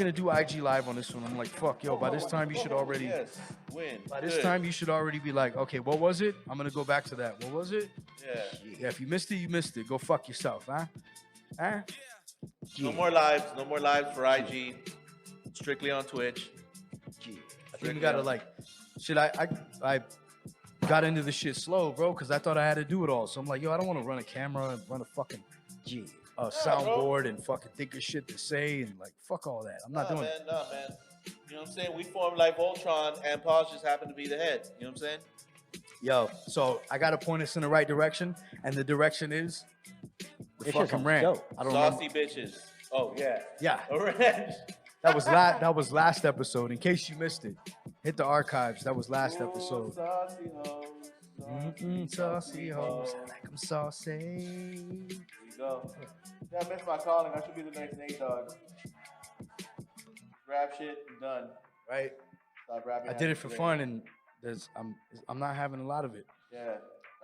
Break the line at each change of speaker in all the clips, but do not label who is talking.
gonna do IG live on this one. I'm like, fuck, yo. By this time, you should already.
Yes, win.
By this time, you should already be like, okay, what was it? I'm gonna go back to that. What was it?
Yeah.
Yeah. If you missed it, you missed it. Go fuck yourself, huh? Huh?
No more lives. No more lives for IG. Strictly on Twitch.
I think we gotta like, shit. I got into the shit slow, bro, because I thought I had to do it all. So I'm like, yo, I don't want to run a camera and run a fucking soundboard and fucking think of shit to say and like fuck all that. I'm not doing it.
Nah, man. You know what I'm saying? We formed like Voltron, and Pawz just happened to be the head. You know what I'm saying?
Yo, so I gotta point us in the right direction, and the direction is the fucking rant. I don't know.
Saucy bitches. Oh yeah.
Yeah.
All right.
That was last episode. In case you missed it, hit the archives. That was last episode.
Saucy hoes.
Saucy hoes, I like 'em saucy.
There you go. Yeah, I missed my calling. I should be the next Nate Dogg. Grab shit and done.
Right.
Stop rapping.
I did it for fun, and I'm not having a lot of it.
Yeah.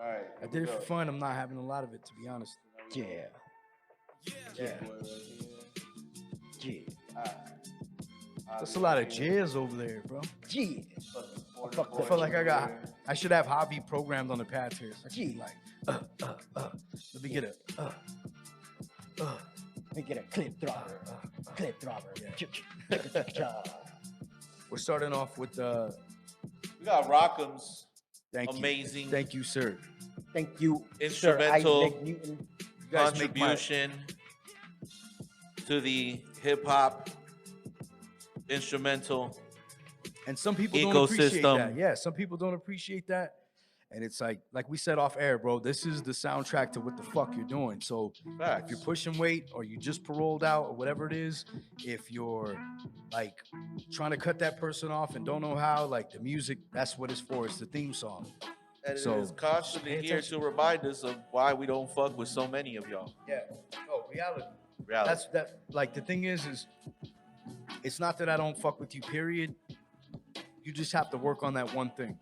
All right.
I did it for fun. I'm not having a lot of it, to be honest.
Yeah.
Yeah.
Yeah.
That's a lot of jizz over there, bro.
Yeah.
I feel like I should have Javi programmed on the pads here. So I should be like, let me get a,
Let me get a clip dropper. Clip dropper.
Yeah. We're starting off with
we got Rock'ems.
Thank
Amazing.
You. Thank you, sir.
Thank you,
Instrumental
Sir Isaac Newton.
You guys
contribution to the hip hop instrumental.
And some people don't appreciate
ecosystem.
that. Yeah, some people don't appreciate that. And it's like we said off air, bro, this is the soundtrack to what the fuck you're doing. So
Facts.
if you're pushing weight or you just paroled out or whatever it is, if you're like trying to cut that person off and don't know how, like the music, that's what it's for. It's the theme song.
And
So,
it is constantly
pay
here
attention.
to remind us of why we don't fuck with so many of y'all.
Yeah. Oh, reality.
Reality.
That's that. Like the thing is it's not that I don't fuck with you. Period. You just have to work on that one thing.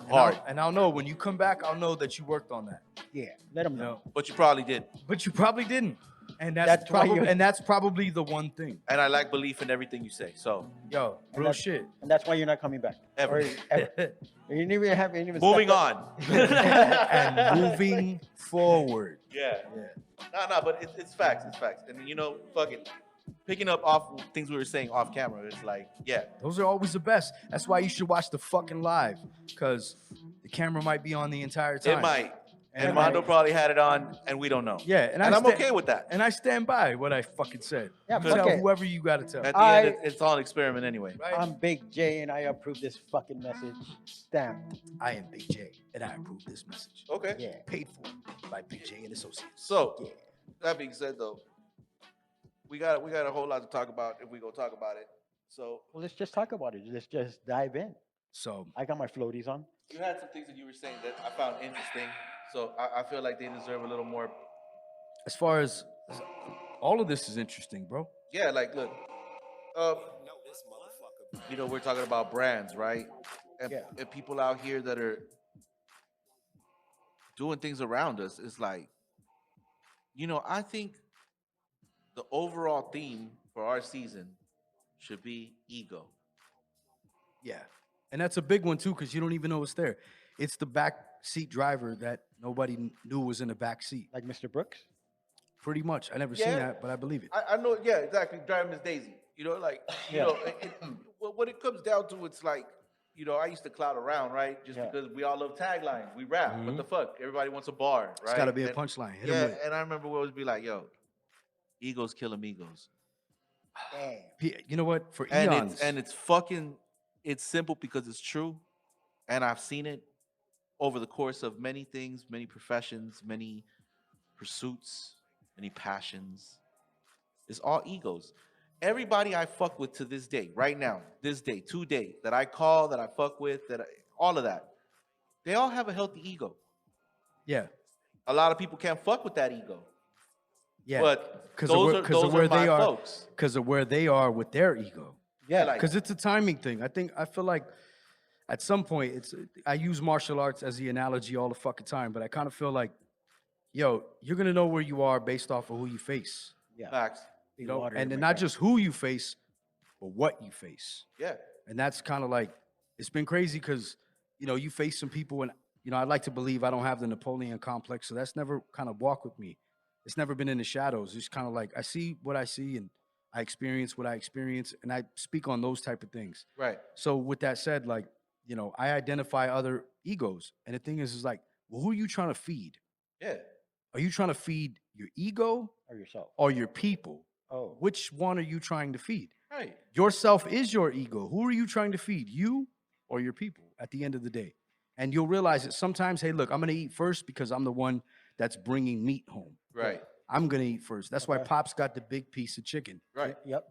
Hard.
And I'll know when you come back. I'll know that you worked on that.
Yeah, let them
You
know.
know.
But you probably did.
But you probably didn't. And
That's why
that's probably the one thing.
And I lack belief in everything you say. So
Yo,
And
real
that's-
shit.
And that's why you're not coming back.
Ever.
Or ever. You didn't even have any.
moving on.
And moving forward.
Yeah.
Yeah.
No, but it's facts. It's facts. And you know, fuck it. Picking up off things we were saying off camera, it's like, yeah.
Those are always the best. That's why you should watch the fucking live. Because the camera might be on the entire time.
It might. And
It
Mondo
might.
probably had it on, and we don't know.
Yeah, and
I'm
sta-
okay with that.
And I stand by what I fucking said.
Yeah,
You tell
okay.
whoever you gotta tell.
At the end, it's all an experiment anyway.
Right?
I'm Big J and I approve this fucking message. Stamped.
I am Big J, and I approve this message.
Okay.
Yeah.
Paid for by Big J and Associates.
So,
Yeah.
that being said, though, we got a whole lot to talk about if we go talk about it. So,
Well, let's just talk about it. Let's just dive in.
So
I got my floaties on.
you had some things that you were saying that I found interesting. So, I feel like they deserve a little more.
as far as all of this is interesting, bro.
Yeah, like, look. You know, we're talking about brands, right? And,
Yeah.
and people out here that are doing things around us. It's like, you know, I think the overall theme for our season should be ego.
Yeah. And that's a big one too, because you don't even know it's there. It's the back seat driver that nobody knew was in the back seat.
Like Mr. Brooks.
Pretty much. I never seen
Yeah.
that, but I believe it.
I know, yeah, exactly. Driving Miss Daisy. You know, like, you
Yeah.
know, what it comes down to, it's like, you know, I used to clout around, right? Just
Yeah.
because we all love taglines. We rap. What
Mhm.
the fuck? Everybody wants a bar, right?
It's got to be a
And-
punchline. Hit 'em
Yeah,
with it.
and I remember we always be like, yo, egos kill amigos.
Damn.
You know what? For
And
eons.
it's fucking, it's simple because it's true. And I've seen it over the course of many things, many professions, many pursuits, many passions. It's all egos. Everybody I fuck with to this day, right now, this day, today, that I call, that I fuck with, all of that, they all have a healthy ego.
yeah.
A lot of people can't fuck with that ego.
Yeah.
But
Because
those
of where
my
they are.
folks.
Because of where they are with their ego.
Yeah, like,
Because it's a timing thing. I feel like at some point, I use martial arts as the analogy all the fucking time, but I kind of feel like, yo, you're gonna know where you are based off of who you face.
Yeah.
facts.
You know,
Water
and
in
then
my
not
hand.
just who you face, but what you face.
Yeah.
And that's kind of like, it's been crazy because, you face some people and, I'd like to believe I don't have the Napoleon complex. So that's never kind of walked with me. It's never been in the shadows. It's kind of like, I see what I see and I experience what I experience. And I speak on those type of things.
Right.
So with that said, like, I identify other egos. And the thing is like, well, who are you trying to feed?
Yeah.
Are you trying to feed your ego
Or yourself.
or your people?
Oh.
Which one are you trying to feed?
Right.
Yourself is your ego. Who are you trying to feed? You or your people at the end of the day? And you'll realize that sometimes, hey, look, I'm going to eat first because I'm the one that's bringing meat home.
Right.
I'm going to eat first. That's why Pop's got the big piece of chicken.
Right.
Yep.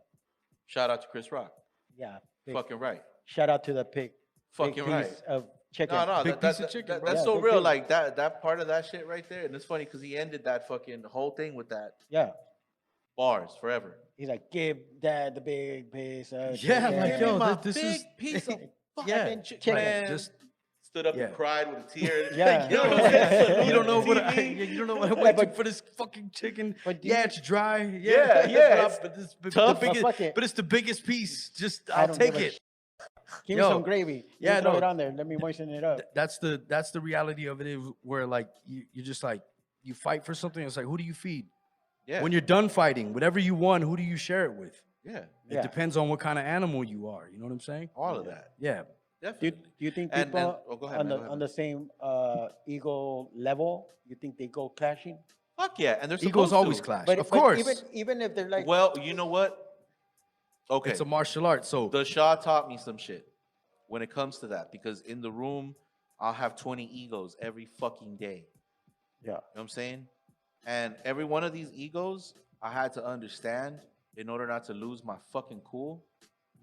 Shout out to Chris Rock.
Yeah.
Fucking right.
Shout out to the pig.
Fucking
big
right.
piece of chicken.
No,
Big piece of chicken, bro.
that's
Yeah,
so
big
real.
piece.
Like that part of that shit right there. And it's funny because he ended that fucking whole thing with that
Yeah.
bars forever.
He's like, give dad the big piece of
Yeah, I'm
chicken.
like,
Give
yo,
me my
this
big
is
piece of
yeah,
fucking
chicken.
Man,
just
stood up
yeah.
and cried with a tear.
Yeah.
You know what I'm saying?
you don't know what
TV.
you don't know what I
Yeah,
went
but-
for this fucking chicken.
But do
Yeah,
you-
it's dry.
Yeah, it's
but this
tough,
the
but
biggest,
fuck it.
but it's the biggest piece. Just
I
I'll
don't
take
give a
it.
Give
Yo.
me some gravy.
Yeah,
Yeah, throw
no.
it on there. Let me moisten it up.
That's the reality of it. Is where like you're just like you fight for something. It's like who do you feed?
Yeah.
When you're done fighting, whatever you won, who do you share it with?
Yeah.
It
Yeah.
depends on what kind of animal you are. You know what I'm saying?
All of that.
Yeah.
Do
Definitely.
you think
And-
people
oh, go ahead,
on
man,
the
go ahead,
on
man.
the same ego level, you think they go clashing?
Fuck yeah. And they're
Egos
supposed
always
to.
clash.
But
Of course.
even if they're like,
Well, you know what? Okay.
It's a martial art. So
The Shaw taught me some shit when it comes to that because in the room, I'll have 20 egos every fucking day.
yeah,
You know what I'm saying? And every one of these egos, I had to understand in order not to lose my fucking cool.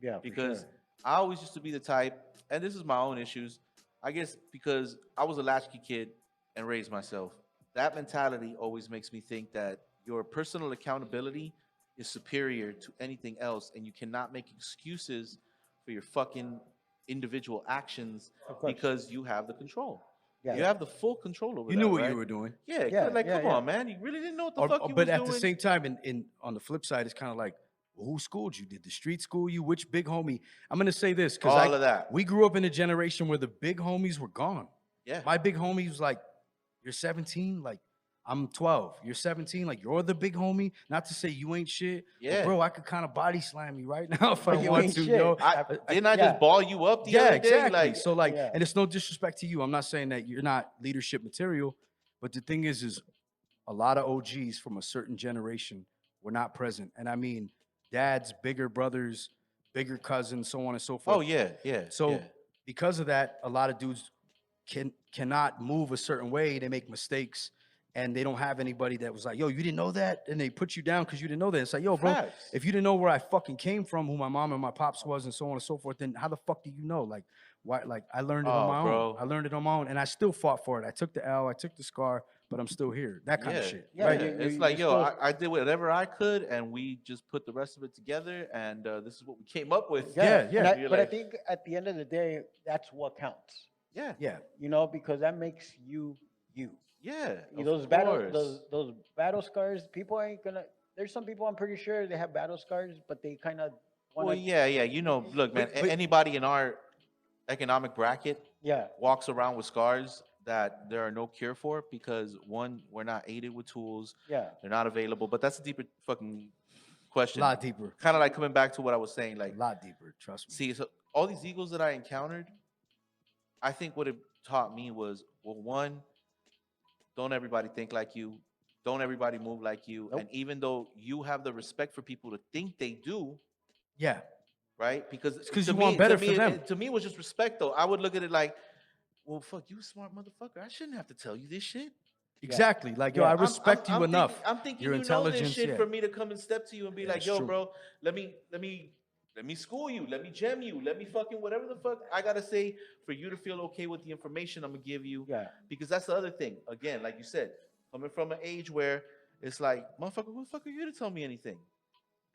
yeah, for
Because
sure.
I always used to be the type, and this is my own issues, I guess because I was a latchkey kid and raised myself. That mentality always makes me think that your personal accountability is superior to anything else, and you cannot make excuses for your fucking individual actions
Of course.
because you have the control.
Yeah.
You have the full control over
you
that,
knew what
right?
you were doing.
Yeah,
Yeah,
like
yeah,
come
yeah.
on, man. You really didn't know what the
Or-
fuck you
but
was
at
doing.
the same time, in on the flip side, it's kind of like, well, who schooled you? Did the street school you? Which big homie? I'm gonna say this
All
because
of that.
we grew up in a generation where the big homies were gone.
Yeah.
My big homie was like, "You're 17, like I'm 12. You're 17, like you're the big homie." Not to say you ain't shit, but
Yeah.
bro, I could kind of body slam you right now if I
But you
want
ain't
to,
shit.
yo.
Didn't I
yeah.
just ball you up the
Yeah,
other day?
exactly.
Like,
So like,
Yeah.
and it's no disrespect to you. I'm not saying that you're not leadership material, but the thing is a lot of OGs from a certain generation were not present, and I mean, dads, bigger brothers, bigger cousins, so on and so forth.
oh yeah, yeah.
So
yeah.
because of that, a lot of dudes cannot move a certain way. They make mistakes, and they don't have anybody that was like, "Yo, you didn't know that," and they put you down because you didn't know that. It's like, "Yo, bro,
Facts.
if you didn't know where I fucking came from, who my mom and my pops was, and so on and so forth, then how the fuck do you know? Like, why? Like, I learned it on
Oh,
my
bro.
own. I learned it on my own, and I still fought for it. I took the L, I took the scar, but I'm still here. That kind of shit.
Yeah,
right?
you-
It's
you
like, yo,
still-
I did whatever I could, and we just put the rest of it together, and this is what we came up with.
Yeah, yeah.
And
You're
but I
like-
think at the end of the day, that's what counts.
yeah,
Yeah.
You know, because that makes you you.
yeah.
Those battle scars, people ain't gonna. There's some people I'm pretty sure they have battle scars, but they kind of want
Well,
to.
yeah, yeah. You know, look, man.
But-
Anybody in our economic bracket
Yeah,
walks around with scars that there are no cure for because one, we're not aided with tools,
yeah,
they're not available. But that's a deeper fucking
A
question.
lot deeper.
Kind of like coming back to what I was saying, like
A lot deeper. Trust me.
see, so all these egos that I encountered, I think what it taught me was, well, one, don't everybody think like you. Don't everybody move like you.
Nope.
And even though you have the respect for people to think they do,
Yeah.
right? Because
It's 'cause
to
you
me-
want better
to
for
me,
them.
To me, it was just respect, though. I would look at it like, well, fuck, you a smart motherfucker. I shouldn't have to tell you this shit.
Exactly. Like, yo,
Yeah.
I
I'm-
respect you enough.
I'm thinking
Your
you know this
intelligence,
shit
yeah.
for me to come and step to you and be
Yeah,
like,
it's
yo,
true.
bro, let me school you, let me gem you, let me fucking whatever the fuck I gotta say for you to feel okay with the information I'm gonna give you.
yeah,
Because that's the other thing. Again, like you said, coming from an age where it's like, motherfucker, who the fuck are you to tell me anything?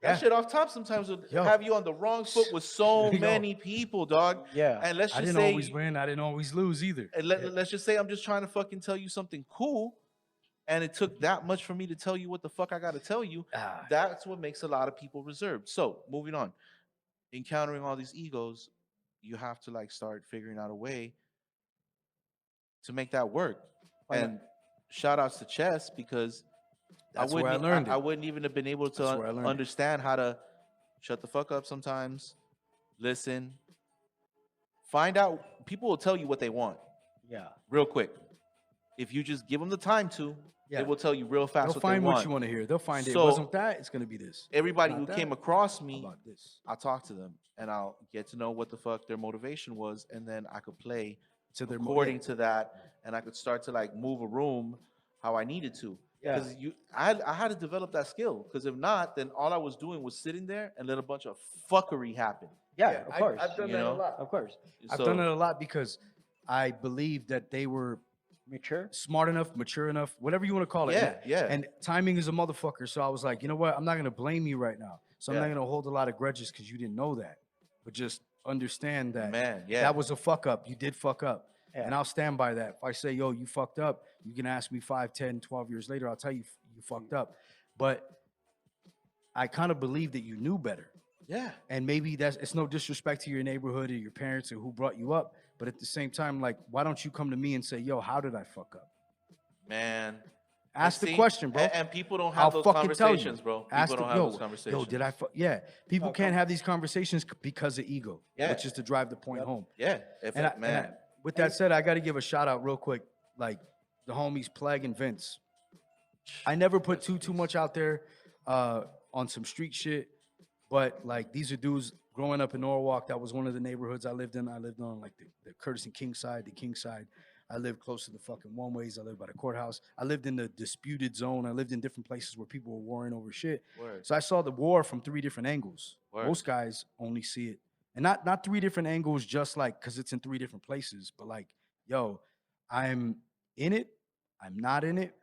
That
Yeah.
shit off top sometimes would
Yo.
have you on the wrong foot with so
Yo.
many people, dog.
yeah.
And let's
I
just
didn't
say,
always win. I didn't always lose either.
and let's just say I'm just trying to fucking tell you something cool, and it took that much for me to tell you what the fuck I got to tell you.
Ah,
That's what makes a lot of people reserved. So moving on, encountering all these egos, you have to like start figuring out a way to make that work.
Find out-
And shout outs to chess because
That's where I learned
I
it.
wouldn't even have been able
That's
to
where I learned it.
understand how to shut the fuck up sometimes, listen, find out. People will tell you what they want
Yeah.
real quick. If you just give them the time to,
Yeah.
they will tell you real fast
They'll
what
find
they
what
want.
you want to hear. They'll find it.
So-
It wasn't that. It's gonna be this.
Everybody
Not
who
that.
came across
How
me,
about this?
I'll talk to them and I'll get to know what the fuck their motivation was, and then I could play
To their
according to that, and I could start to like move a room how I needed to.
Yeah.
Because I had to develop that skill. Because if not, then all I was doing was sitting there and let a bunch of fuckery happen.
Yeah,
Yeah,
of course.
I've done
You
that
know?
a lot.
Of course.
I've
So-
done it a lot because I believe that they were
Mature.
smart enough, mature enough, whatever you want to call it.
Yeah, yeah.
And timing is a motherfucker. So I was like, you know what? I'm not gonna blame you right now. So I'm
Yeah.
not gonna hold a lot of grudges because you didn't know that. But just understand that
Man, yeah.
that was a fuck up. You did fuck up.
Yeah.
And I'll stand by that. If I say, yo, you fucked up, you can ask me 5, 10, 12 years later, I'll tell you you fucked up. But I kind of believe that you knew better.
Yeah.
And maybe it's no disrespect to your neighborhood or your parents or who brought you up. But at the same time, like, why don't you come to me and say, yo, how did I fuck up?
Man.
Ask
And
the
see,
question, bro.
And people don't
I'll
have those
fucking tell you.
conversations, bro. People
Ask
don't
the,
have
yo,
those conversations.
yo, did I fuck? Yeah. People
Oh,
can't
come-
have these conversations because of ego,
Yeah.
which is to drive the point home.
Yeah. If
And,
it, man.
with that said, I got to give a shout out real quick, like the homies Plague and Vince. I never put too much out there on some street shit, but like these are dudes growing up in Norwalk. That was one of the neighborhoods I lived in. I lived on like the Curtis and King side, the King side. I lived close to the fucking one ways. I lived by the courthouse. I lived in the disputed zone. I lived in different places where people were warring over shit.
Word.
So I saw the war from 3 different angles.
Word.
Most guys only see it, and not 3 different angles, just like because it's in 3 different places, but like, yo, I'm in it, I'm not in it,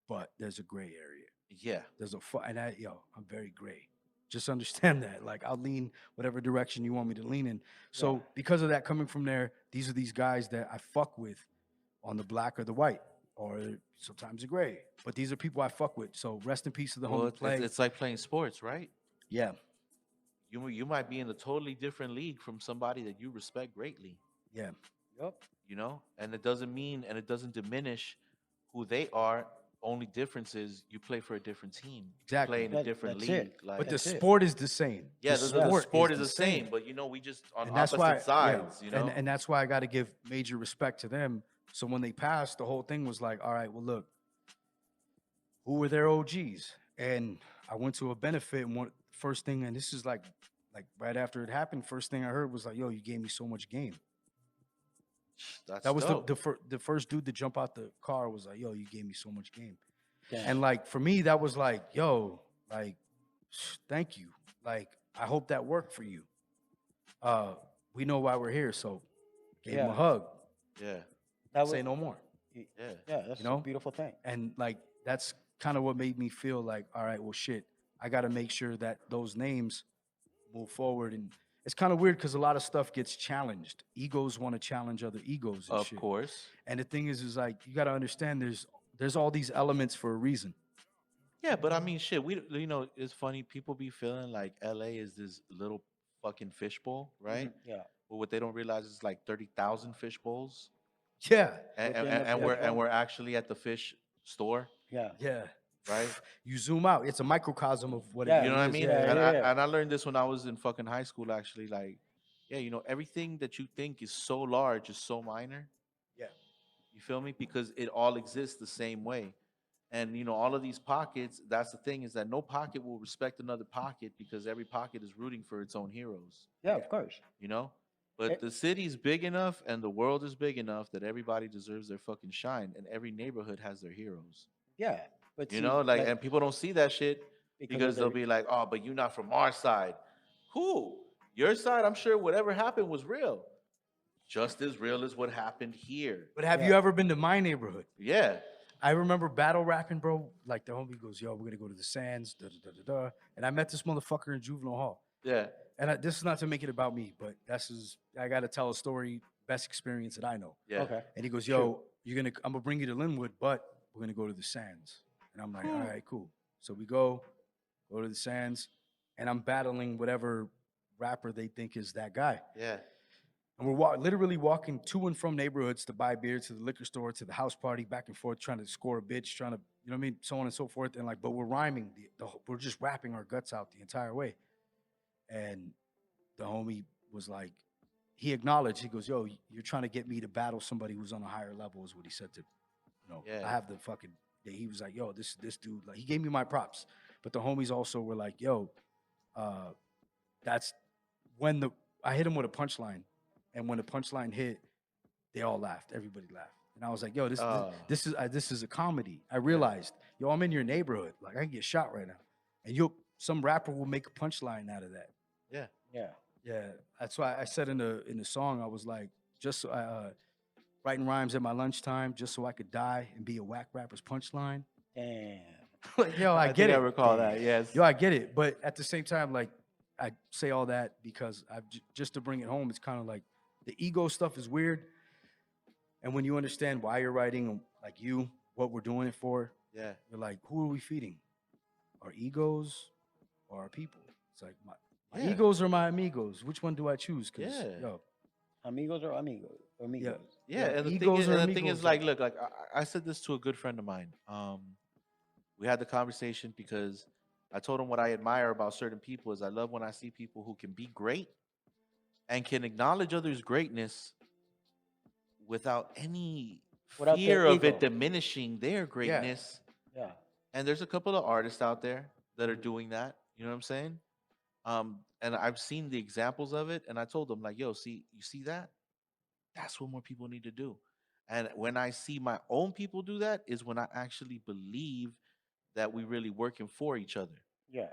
but there's a gray area.
Yeah.
There's I'm very gray. Just understand that. Like, I'll lean whatever direction you want me to lean in. So because of that, coming from there, these are these guys that I fuck with on the black or the white, or sometimes the gray. But these are people I fuck with. So rest in peace to the
Well,
homie Plague.
it's like playing sports, right?
Yeah,
You might be in a totally different league from somebody that you respect greatly,
yeah.
Yep.
you know? And it doesn't mean and it doesn't diminish who they are. Only difference is you play for a different team.
Exactly.
You play in a different
That's
league.
it.
Like,
But the
That's it.
sport is the same.
yeah, the sport is
the
the same, but you know, we just on
And that's
opposite
why,
sides,
yeah,
you know?
and that's why I got to give major respect to them. So when they passed, the whole thing was like, all right, well, look, who were their OGs? And I went to a benefit, and first thing, and this is like right after it happened, first thing I heard was like, yo, you gave me so much game.
That's
That was
dope.
the first dude to jump out the car was like, yo, you gave me so much game.
Yeah.
And like for me, that was like, yo, like, thank you. Like, I hope that worked for you. We know why we're here, so gave him a
Yeah.
hug.
Yeah,
That was,
Say no more.
yeah.
yeah, that's
you know?
a beautiful thing.
And like that's kind of what made me feel like, all right, well, shit, I got to make sure that those names move forward. And it's kind of weird because a lot of stuff gets challenged. Egos want to challenge other egos and
Of
shit.
course.
And the thing is like you got to understand there's all these elements for a reason.
Yeah, but I mean, shit. You know, it's funny. People be feeling like LA is this little fucking fishbowl, right?
Yeah.
But what they don't realize is like 30,000 fish bowls,
Yeah,
and,
Within the
and we're
fish bowl.
we're actually at the fish store,
Yeah.
yeah.
right?
You zoom out, it's a microcosm of what
Yeah,
it
You know what I
is.
mean?
Yeah,
and,
yeah,
I,
yeah.
and I learned this when I was in fucking high school. Actually, like, yeah, you know, everything that you think is so large is so minor.
Yeah.
You feel me? Because it all exists the same way. And you know, all of these pockets, that's the thing, is that no pocket will respect another pocket because every pocket is rooting for its own heroes,
Yeah, of course.
you know? But
It-
the city's big enough and the world is big enough that everybody deserves their fucking shine, and every neighborhood has their heroes.
Yeah. But
You
see,
know, like, and people don't see that shit
because
because
of
they'll
their-
be like, "Oh, but you're not from our side." Cool. Your side, I'm sure whatever happened was real. Just as real as what happened here.
But have
Yeah.
you ever been to my neighborhood?
Yeah.
I remember battle rapping, bro. Like the homie goes, "Yo, we're gonna go to the Sands." Da, da, da, da, da. And I met this motherfucker in juvenile hall.
Yeah.
And this is not to make it about me, but I got to tell a story, best experience that I know.
Yeah.
Okay.
And he goes, "Yo, I'm gonna bring you to Linwood, but we're gonna go to the Sands." And I'm like, "All right, cool." So we go to the Sands. and I'm battling whatever rapper they think is that guy.
Yeah.
And we're literally walking to and from neighborhoods to buy beer, to the liquor store, to the house party, back and forth, trying to score a bitch, trying to, you know what I mean, so on and so forth. And like, but we're rhyming, we're just rapping our guts out the entire way. And the homie was like, he acknowledged, he goes, yo, you're trying to get me to battle somebody who's on a higher level, is what he said to,
Yeah.
I have the fucking, he was like, yo, this dude, like, he gave me my props. But the homies also were like, yo, that's when I hit him with a punchline. And when the punchline hit, they all laughed. Everybody laughed. And I was like, yo, this is a comedy. I realized, yo, I'm in your neighborhood. Like, I can get shot right now. And some rapper will make a punchline out of that.
Yeah.
Yeah.
Yeah. That's why I said in the song, I was like, just so writing rhymes at my lunchtime, just so I could die and be a whack rapper's punchline.
Damn.
Like, yo, I get
think
it.
I recall that. Yes.
Yo, I get it. But at the same time, like, I say all that because just to bring it home, it's kind of like the ego stuff is weird. And when you understand why you're writing, like what we're doing it for,
Yeah.
you're like, who are we feeding? Our egos or our people? It's like my egos or my amigos? Which one do I choose? Because, yo,
Amigos or amigos? Amigos.
Yeah, and the
egos
thing is, like, look, like I said this to a good friend of mine. We had the conversation because I told him what I admire about certain people is I love when I see people who can be great and can acknowledge others' greatness without any fear of it diminishing their greatness.
Yeah.
And there's a couple of artists out there that are doing that. You know what I'm saying? And I've seen the examples of it, and I told them, like, yo, you see that? That's what more people need to do. And when I see my own people do that is when I actually believe that we really working for each other.
Yeah.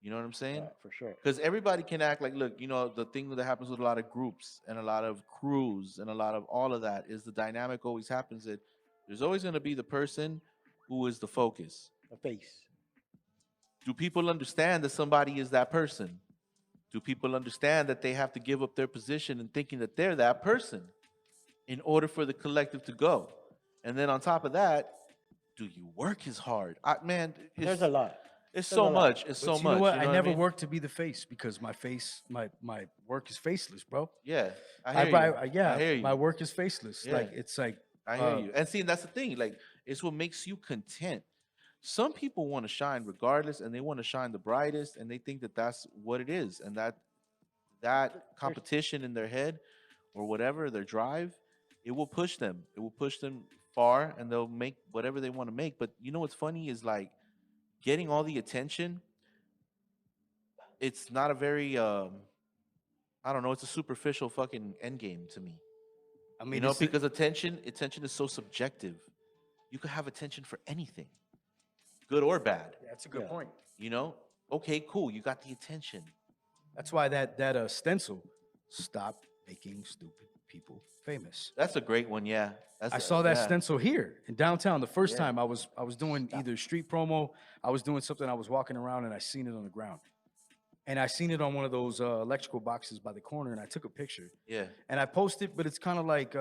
You know what I'm saying?
Yeah, for sure.
Because everybody can act like, look, the thing that happens with a lot of groups and a lot of crews and a lot of all of that is the dynamic always happens that there's always going to be the person who is the focus.
The face.
Do people understand that somebody is that person? Do people understand that they have to give up their position and thinking that they're that person in order for the collective to go? And then on top of that, do you work as hard? Man,
there's a lot.
It's so much. It's so much.
You know what? I never
mean?
worked to be the face because my work is faceless, bro.
Yeah, I hear you.
My work is faceless.
Yeah.
Like, it's like
I hear you. And see, that's the thing. Like, it's what makes you content. Some people want to shine regardless, and they want to shine the brightest, and they think that that's what it is, and that competition in their head or whatever, their drive, it will push them. It will push them far, and they'll make whatever they want to make. But you know what's funny is, like, getting all the attention, it's not a very I don't know, it's a superficial fucking end game to me. I mean, because attention is so subjective. You could have attention for anything, good or bad.
Yeah, that's a good point.
Okay, cool, you got the attention.
That's why that stencil, stop making stupid people famous.
That's a great one. Yeah,
I saw that stencil here in downtown the first time. I was doing either street promo, I was doing something, I was walking around and I seen it on the ground. And I seen it on one of those electrical boxes by the corner, and I took a picture.
Yeah.
And I posted, but it's kind of like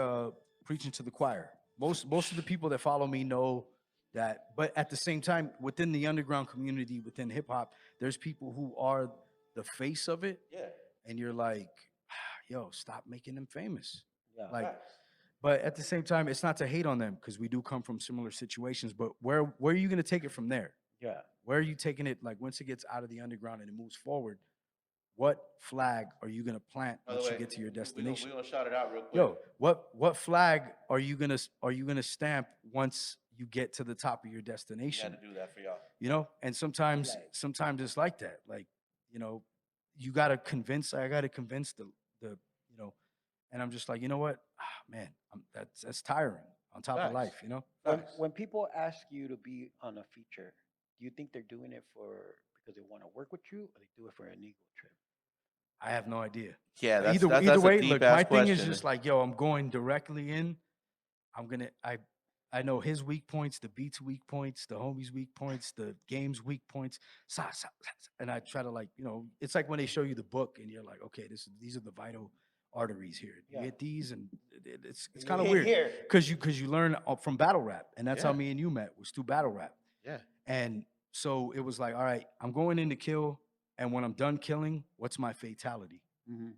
preaching to the choir. Most of the people that follow me know that, but at the same time, within the underground community, within hip hop, there's people who are the face of it.
Yeah.
And you're like, yo, stop making them famous.
Yeah.
Like, but at the same time, it's not to hate on them because we do come from similar situations. But where are you going to take it from there?
Yeah.
Where are you taking it? Like, once it gets out of the underground and it moves forward, what flag are you going to plant once you get to your destination?
We're gonna shout it out real quick.
Yo, what flag are you gonna stamp once you get to the top of your destination?
I had to do that for y'all.
And sometimes it's like that. Like, you gotta convince. I gotta convince the and I'm just like, you know what, man, that's tiring on top of life.
When people ask you to be on a feature, do you think they're doing it because they want to work with you, or they do it for an ego trip?
I have no idea.
Yeah, that's
either way. Look, my thing
question.
is just like, yo, I'm going directly in. I know his weak points, the beat's weak points, the homie's weak points, the game's weak points. And I try to it's like when they show you the book and you're like, okay, these are the vital arteries here. You hit these, and it's kind of weird because you learn from battle rap, and that's how me and you met, was through battle rap.
Yeah.
And so it was like, all right, I'm going in to kill, And when I'm done killing, what's my fatality?
Mhm.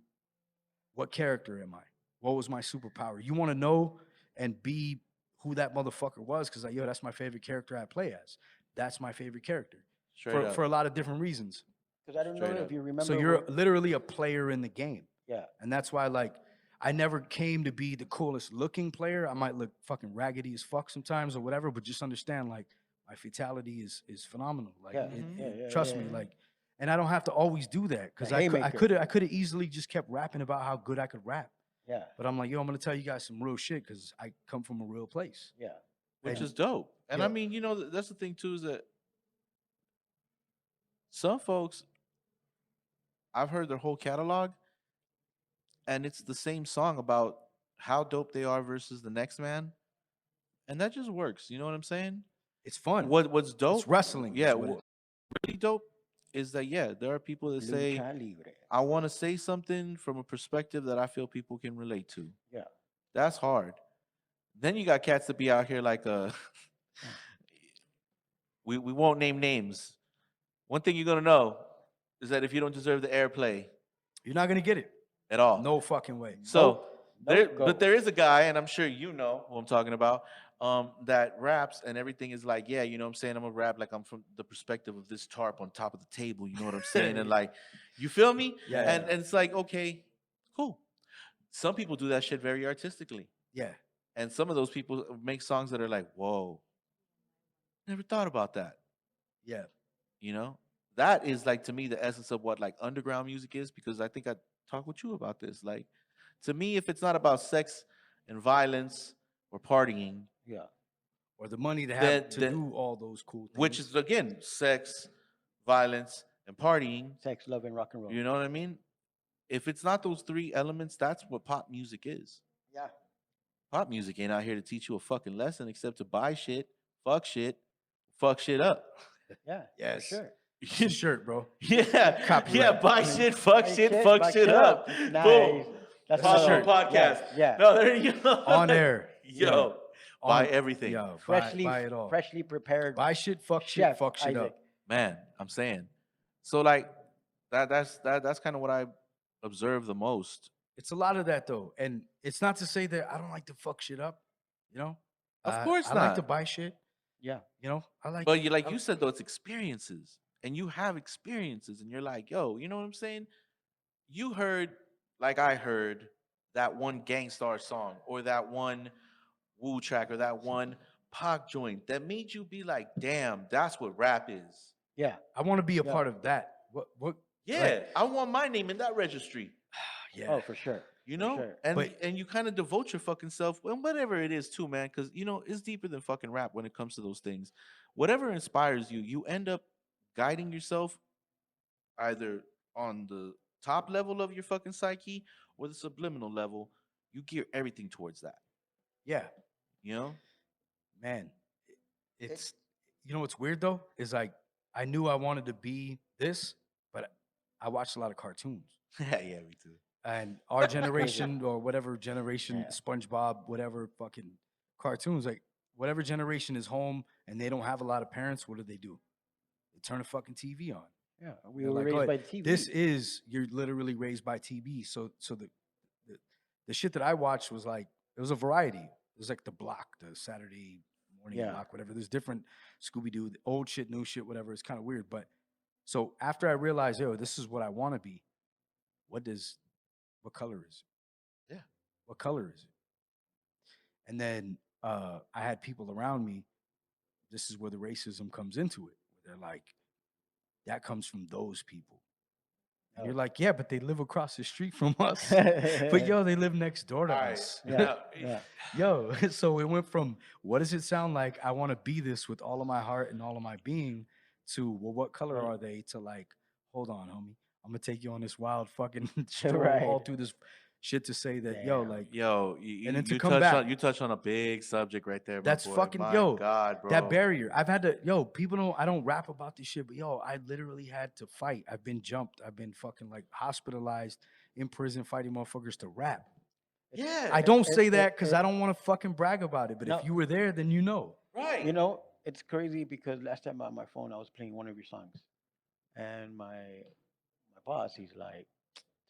What character am I? What was my superpower? You want to know and be who that motherfucker was, because like, yo, that's my favorite character I play as. That's my favorite character
Straight up.
for a lot of different reasons.
Because I don't know
Straight
if
up.
you remember.
So you're literally a player in the game.
Yeah.
And that's why, like, I never came to be the coolest looking player. I might look fucking raggedy as fuck sometimes or whatever, but just understand, like, my fatality is phenomenal. Like,
Yeah.
trust me, like, and I don't have to always do that because I
haymaker.
could have easily just kept rapping about how good I could rap.
Yeah.
But I'm like, yo, I'm gonna tell you guys some real shit because I come from a real place.
Yeah.
Which
And-
is dope. And
Yeah.
I mean, that's the thing too, is that some folks, I've heard their whole catalog, and it's the same song about how dope they are versus the next man, and that just works. You know what I'm saying?
It's fun.
What's dope?
It's wrestling.
Yeah,
is what it
what really dope is that there are people that say,
Lucha libre.
I want to say something from a perspective that I feel people can relate to.
Yeah.
That's hard. Then you got cats that be out here like we won't name names. One thing you're gonna know is that if you don't deserve the airplay
You're not gonna get it.
at all.
No fucking way.
So
Nope, go.
but there is a guy, and I'm sure you know who I'm talking about, that raps and everything is like, yeah, you know what I'm saying? I'm gonna rap like I'm from the perspective of this tarp on top of the table, you know what I'm saying? And like, you feel me?
Yeah.
And it's like, okay, cool. Some people do that shit very artistically.
Yeah.
And some of those people make songs that are like, whoa, never thought about that.
Yeah.
You know? That is like, to me, the essence of what like underground music is, because I think I talked with you about this. Like, to me, if it's not about sex and violence or partying,
Yeah.
Or the money to have
Then-
to
then-
do all those cool things.
which is again sex, violence, and partying.
Sex, love, and rock and roll.
You know what I mean? If it's not those three elements, that's what pop music is.
Yeah.
Pop music ain't out here to teach you a fucking lesson except to buy shit, fuck shit up.
Yeah.
Yes.
For sure.
It's a shirt, bro.
Yeah,
Copyright.
yeah, buy shit, fuck
Hey,
shit, fuck
fuck
shit up.
Nice.
Boom.
That's
Pawz
another-
One Podcast.
Yeah.
No, there you go.
On air.
Yo, buy
On-
everything.
Yo,
Freshly,
buy it all.
freshly prepared.
Buy shit, fuck shit,
Chef
fuck shit
Isaac.
up.
Man, I'm saying. So like that's kind of what I observe the most.
It's a lot of that though, and it's not to say that I don't like to fuck shit up. You know,
Of course
I like
not.
to buy shit.
Yeah.
You know, I like.
But you like
I-
you said though, it's experiences. And you have experiences, and you're like, yo, you know what I'm saying? You heard, like I heard, that one Gangstar song or that one Woo track or that one Pac joint that made you be like, damn, that's what rap is.
Yeah.
I want to be a
Yeah.
part of that. What?
Yeah, I want my name in that registry.
Yeah.
Oh, for sure.
You
For
know,
sure.
and you kind of devote your fucking self, and whatever it is too, man, because it's deeper than fucking rap when it comes to those things. Whatever inspires you, you end up guiding yourself either on the top level of your fucking psyche or the subliminal level. You gear everything towards that.
Yeah,
You know?
man. It's you know what's weird though is like I knew I wanted to be this, but I watched a lot of cartoons.
Yeah, me too.
And our generation or whatever generation,
Yeah.
SpongeBob, whatever fucking cartoons, like whatever generation is home and they don't have a lot of parents, what do? They turn a fucking TV on.
Yeah. We
They're
were
like,
raised
"Oh,
by TV.
This is you're literally raised by TV. So the shit that I watched was like it was a variety. It was like the block, the Saturday morning
Yeah.
block, whatever. There's different Scooby Doo, old shit, new shit, whatever. It's kind of weird, but so after I realized, yo, this is what I want to be. What color is it?
Yeah.
What color is it? And then I had people around me. This is where the racism comes into it. Where they're like, that comes from those people. And you're
Oh.
like, yeah, but they live across the street from us. But yo, they live next door to
Alright.
us.
Yeah. Yeah.
Yo, so it went from what does it sound like? I want to be this with all of my heart and all of my being to, well, what color
Right.
are they? To like, hold on, homie. I'm gonna take you on this wild fucking stroll
Right.
all through this shit to say that, yo,
Damn.
like
Yo,
And then to
you
come
touch
back-
on you touch on a big subject right there. My
That's
boy.
fucking-
My
yo,
God, bro.
that barrier. I've had to, I don't rap about this shit, but yo, I literally had to fight. I've been jumped. I've been fucking like hospitalized in prison fighting motherfuckers to rap.
Yeah,
I don't
it-
say
it-
that because I
it-
don't want to fucking brag about it. But
No.
if you were there, then you know.
right.
You know, it's crazy because last time on my phone I was playing one of your songs, and boss, he's like,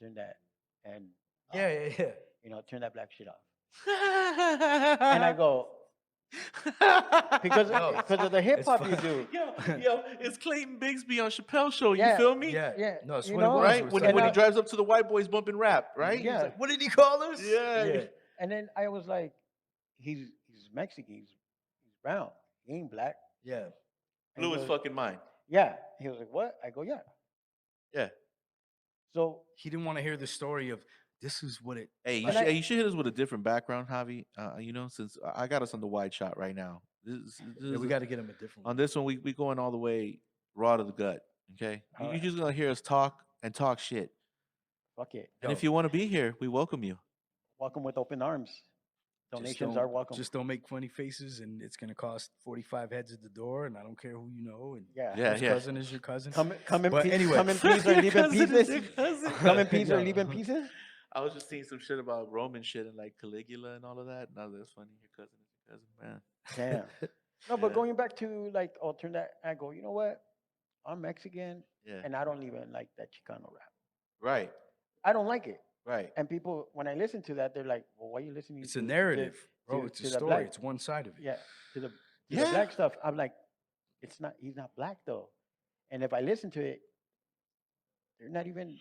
turn that and
Yeah,
off.
yeah, yeah.
Turn that black shit off. And I go, because
Yo,
because of the hip
it's
hop you
fun.
do.
Yo, it's Clayton Bigsby on Chappelle's show. You
Yeah,
feel me?
Yeah.
yeah,
No, it's
you
what it
know,
was.
Right?
It was
When,
like,
when he
I-
drives up to the white boys bumping rap, right? He's
Yeah.
like,
what did he call us?
Yeah.
Yeah.
And then I was like, he's Mexican, he's brown, he ain't black.
Yeah.
And he
blew his
goes,
fucking mind.
yeah. He was like, what? I go, yeah.
Yeah.
So
He didn't want to hear the story of this is what it.
Hey, you
And
should,
I-
you should hit us with a different background, Javi. Since I got us on the wide shot right now.
Yeah, we got to get him a different
On
one.
this one, we going all the way raw to the gut. Okay, you're
Alright.
just gonna hear us talk and talk shit.
fuck it.
And
Yo.
if you want to be here, we welcome you.
Welcome with open arms.
Just
Donations
don't-
are welcome.
Just don't make funny faces, and it's gonna cost 45 heads at the door, and I don't care who you know. And
Yeah.
Yeah,
whose
yeah.
cousin is your cousin.
Come in
But
peace.
anyway.
Come in peace or leave in
Cousin is
pieces.
your cousin.
Come in peace or
Yo.
leave in pieces.
I was just seeing some shit about Roman shit and like Caligula and all of that. No, that's funny. Your cousin is your cousin, man.
Damn. No, but
Yeah.
going back to like turn that, I go, you know what? I'm Mexican
Yeah.
and I don't even like that Chicano rap.
Right.
I don't like it.
Right.
And people, when I listen to that, they're like, well, why are you listening
It's
to
a narrative, bro.
to-
It's a
to the
story.
black-
It's one side of it.
Yeah, to the
Yeah.
black stuff. I'm like, it's not. He's not black though. And if I listen to it, they're not even.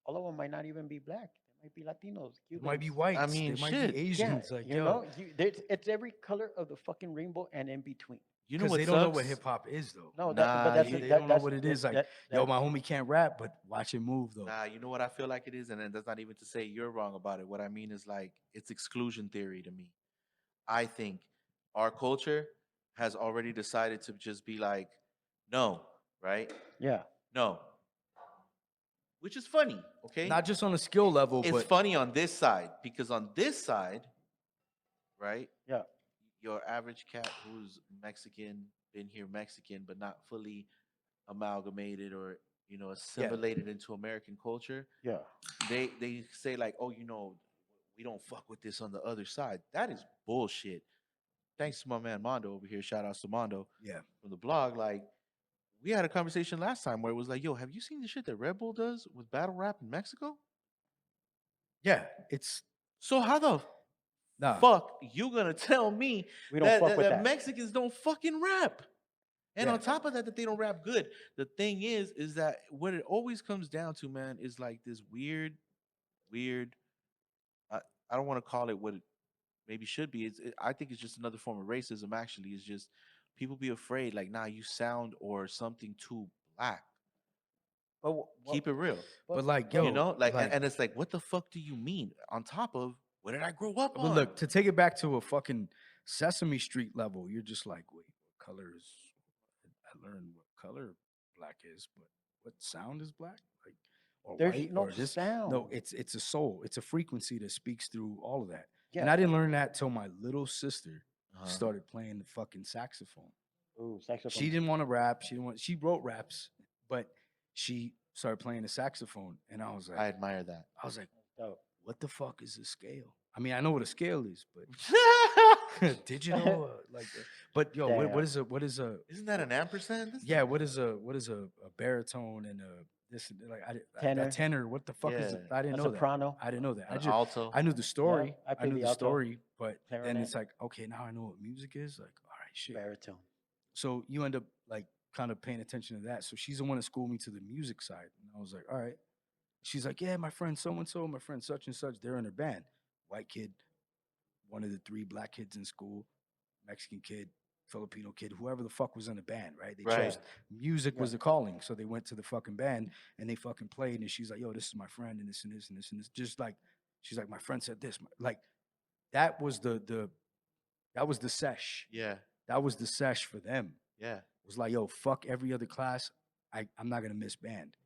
All of them might not even be black. They might be Latinos,
It
Cubans.
might be whites.
mean,
they might
shit.
be
Yeah,
Asians. Like,
you
yo,
know, it's every color of the fucking rainbow and in between.
You know
because
what
they don't know
sucks?
what hip hop is, though.
No,
Nah,
but that's
they
that-
don't know
that's-
what it
that-
is. Like,
that-
yo,
that-
my homie can't rap, but watch him move, though.
Nah, you know what I feel like it is, and then that's not even to say you're wrong about it. What I mean is like it's exclusion theory to me. I think our culture has already decided to just be like, no, right?
yeah.
No. Which is funny, okay?
Not just on a skill level,
It's
but
funny on this side because on this side, right?
Yeah.
Your average cat who's Mexican, been here Mexican, but not fully amalgamated or assimilated into American culture.
Yeah.
They say like, oh, we don't fuck with this on the other side. That is bullshit. Thanks to my man Mondo over here. Shout out to Mondo
yeah.
from the blog. Like, we had a conversation last time where it was like, yo, have you seen the shit that Red Bull does with battle rap in Mexico?
Yeah, it's
So how the
nah.
fuck you gonna tell me
We don't
that,
fuck
that,
with
that
that.
Mexicans don't fucking rap? And
Yeah.
on top of that, that they don't rap good. The thing is that what it always comes down to, man, is like this weird. I don't want to call it what it maybe should be. I think it's just another form of racism. Actually, it's just people be afraid, like, nah, you sound or something too black.
But
Keep it real.
But like, yo,
You know, like,
like,
and it's like, what the fuck do you mean? On top of what did I grow up
but
on?
look, to take it back to a fucking Sesame Street level, you're just like, wait, what color is? I learned what color black is, but what sound is black? Like, or
there's
white,
no
or this?
sound.
No, it's a soul. It's a frequency that speaks through all of that.
yeah.
And I didn't learn that till my little sister
Uh-huh.
started playing the fucking saxophone.
Ooh, saxophone.
She didn't want to rap. She wrote raps, but she started playing the saxophone, and I was like,
I admire that.
I was like,
Dope.
what the fuck is a scale? I mean, I know what a scale is, but digital, like, but yo,
Damn.
what is a
Isn't that an ampersand?
yeah, what is a baritone and a this like
Tenor.
a tenor? What the fuck is it?
Yeah.
I didn't
A
know that.
soprano.
I didn't know that. I
An
just
alto.
I knew the story.
I
I
play
knew
the
the
alto,
story, but then
clarinet.
it's like, okay, now I know what music is. Like, all right, shit.
Baritone.
So you end up like kind of paying attention to that. So she's the one that schooled me to the music side, and I was like, all right. She's like, yeah, my friend so and so, my friend such and such, they're in her band. White kid, one of the three black kids in school, Mexican kid, Filipino kid, whoever the fuck was in the band, right? They
Right.
chose music
Yeah.
was the calling, so they went to the fucking band and they fucking played. And she's like, yo, this is my friend, and this and this and this and this. Just like she's like, my friend said this, like that was the that was the sesh.
Yeah.
That was the sesh for them.
Yeah.
It was like, yo, fuck every other class. I'm not gonna miss band.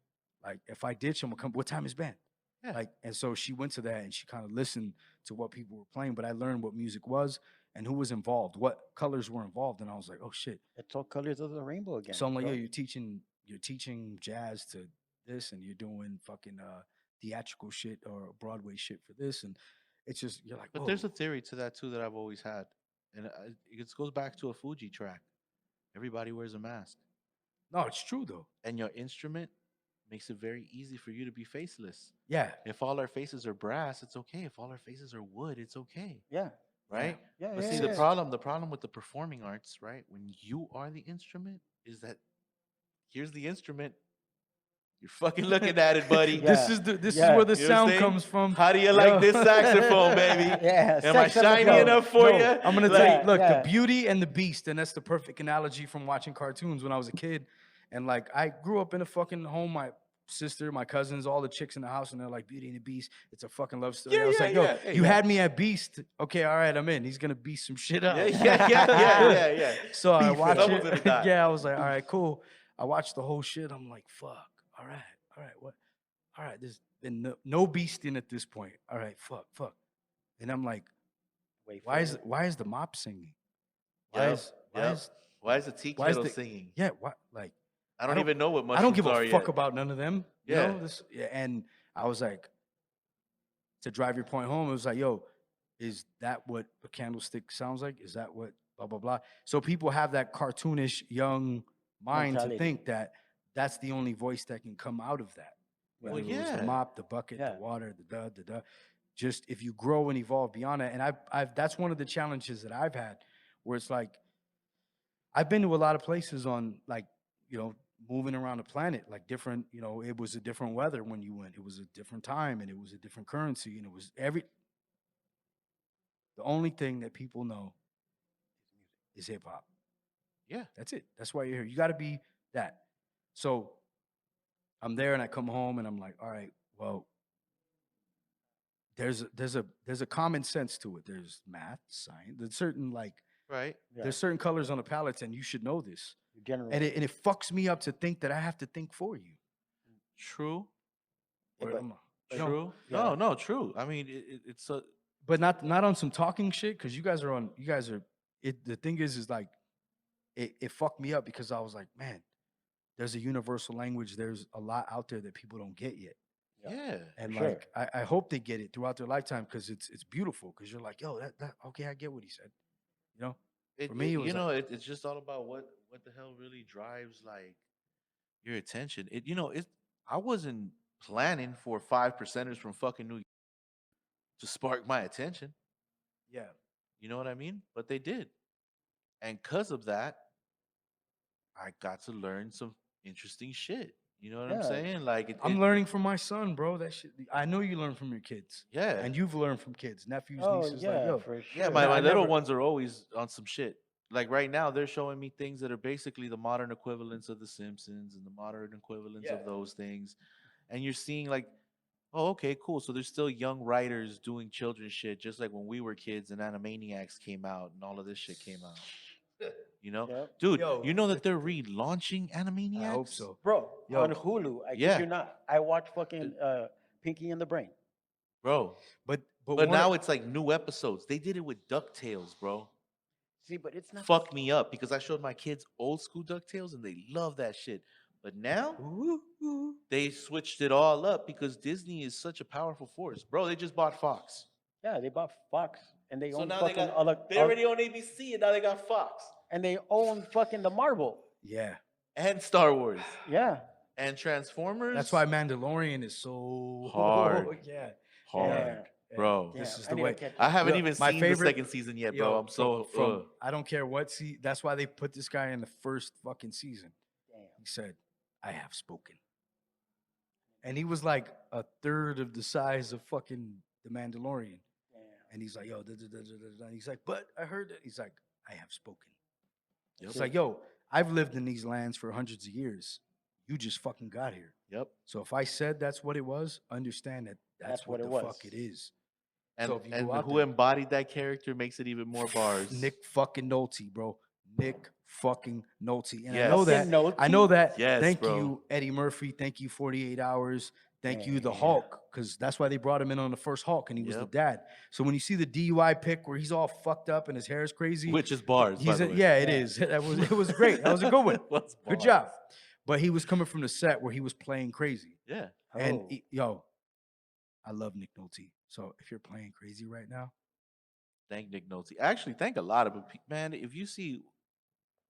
Like if I ditch, I'm gonna come. What time is band?
Yeah.
Like, and so she went to that and she kind of listened to what people were playing. But I learned what music was and who was involved, what colors were involved, and I was like, oh shit.
It's all colors of the rainbow again.
So I'm like,
bro.
yo, you're teaching jazz to this, and you're doing fucking theatrical shit or Broadway shit for this, and it's just you're like,
But there's a
whoa.
theory to that too that I've always had, and it goes back to a Fuji track. Everybody wears a mask,
No, it's true though.
and your instrument makes it very easy for you to be faceless.
Yeah.
If all our faces are brass, it's okay. If all our faces are wood, it's okay.
Yeah.
Right?
Yeah.
But
Yeah.
see,
Yeah.
the problem with the performing arts, right? When you are the instrument, is that here's the instrument. You're fucking looking at it, buddy.
Yeah.
This is
Yeah.
where the
You know what I'm
sound
saying?
comes from.
How do you
Yo.
like this saxophone, baby?
Yeah.
Am I shiny
saxophone.
enough for
No,
you?
I'm gonna
Like,
tell you. Look,
Yeah.
the Beauty and the Beast, and that's the perfect analogy from watching cartoons when I was a kid. And like, I grew up in a fucking home. My sister, my cousins, all the chicks in the house, and they're like, Beauty and the Beast. It's a fucking love story.
Yeah,
I was
yeah,
like, yo,
yeah. Hey,
you
yeah.
had me at Beast. Okay, all right, I'm in. He's gonna beast some shit up.
yeah.
So I watched
Someone's gonna
it.
die.
Yeah, I was like, all right, cool. I watched the whole shit. I'm like, fuck. All right, what? All right, there's been no beasting at this point. All right, fuck. And I'm like,
Wait for
why
it.
is the mop singing?
Yep,
Why
yep.
is
Why is the tea
why is
kettle
the-
singing?
yeah, what like
I don't
don't-
even know what mushrooms
I don't give
are
a fuck
yet.
about none of them. You
Yeah.
know, and I was like, to drive your point home, it was like, yo, is that what a candlestick sounds like? Is that what blah blah blah? So people have that cartoonish young mind
Mentality.
to think that that's the only voice that can come out of that.
Well,
Whether it was
yeah.
the mop, the bucket,
Yeah.
the water, the just if you grow and evolve beyond that. And I've that's one of the challenges that I've had, where it's like I've been to a lot of places on like, moving around the planet, like different, it was a different weather when you went. It was a different time and it was a different currency and it was the only thing that people know is hip hop.
Yeah.
That's it. That's why you're here. You got to be that. So I'm there and I come home and I'm like, all right, well, there's a common sense to it. There's math, science, there's certain like
Right.
Yeah.
there's certain colors on the palettes and you should know this.
General.
And it fucks me up to think that I have to think for you.
True.
Yeah,
Or
but-
am I-
but-
True.
Yeah.
No, true. I mean, it's a
but not on some talking shit because you guys are the thing is like it fucked me up because I was like, man, there's a universal language, there's a lot out there that people don't get yet,
yeah.
and
sure.
like I hope they get it throughout their lifetime because it's beautiful because you're like, yo, that okay, I get what he said, For me, it was
it's just all about what the hell really drives like your attention. I wasn't planning for 5%ers from fucking New York to spark my attention.
yeah.
You know what I mean? But they did. And because of that, I got to learn some interesting shit. You know what I'm
Yeah.
saying? Like
I'm learning from my son, bro. That shit. I know you learn from your kids,
Yeah.
and you've learned from kids, nephews,
Oh
nieces.
yeah,
Like, yo,
for sure.
Yeah, my
I
little
never-
ones are always on some shit. Like right now, they're showing me things that are basically the modern equivalents of The Simpsons and the modern equivalents
Yeah.
of those things. And you're seeing like, oh, okay, cool. So there's still young writers doing children's shit, just like when we were kids and Animaniacs came out and all of this shit came out. You know,
Yep.
dude,
Yo.
you know that they're relaunching Animaniacs.
I hope so.
Bro,
Yo.
on Hulu, I
Yeah.
kid you not. I watched fucking Pinky and the Brain.
bro.
But
But now it's like new episodes. They did it with DuckTales, bro.
See, but it's not.
Fuck me up because I showed my kids old school DuckTales and they love that shit. But now they switched it all up because Disney is such a powerful force, bro. They just bought Fox,
Yeah, they bought Fox and they
so
own
now they
fucking
got they already own ABC and now they got Fox
and they own fucking the Marvel.
yeah.
and Star Wars
Yeah.
and Transformers.
That's why Mandalorian is so
Hard.
Yeah,
hard,
Yeah.
bro.
Yeah,
This is
I
the
need to
way.
catch
I haven't
Yo,
even
my
seen
favorite-
the second season yet, bro.
Yo,
I'm so
from I don't care what that's why they put this guy in the first fucking season.
Damn.
He said, "I have spoken," and he was like a third of the size of fucking the Mandalorian.
Damn.
And he's like, "Yo," and he's like, "But I heard it." He's like, "I have spoken."
Yep.
It's like, "Yo, I've lived in these lands for hundreds of years. You just fucking got here.
Yep.
So if I said that's what it was, understand that that's what
what it
the
was.
fuck it is."
And,
So if you
and
go out
who
there-
embodied that character makes it even more bars.
Nick fucking Nolte, bro. Nick fucking Nolte. And I
Yes.
know that.
Fucking
I know that.
Yes,
Thank
bro.
you, Eddie Murphy. Thank you, 48 Hours. Thank you, The
Yeah.
Hulk, because that's why they brought him in on the first Hulk, and he was the
Yep.
dad. So when you see the DUI pic where he's all fucked up and his hair is crazy,
Which is bars, by
he's
the
a,
way.
yeah, it is. It was great. That was a good one.
Was
Good
bars.
job. But he was coming from the set where he was playing crazy.
Yeah.
And
Oh.
yo, I love Nick Nolte. So if you're playing crazy right now,
Thank Nick Nolte. Actually, thank a lot of people. Man, if you see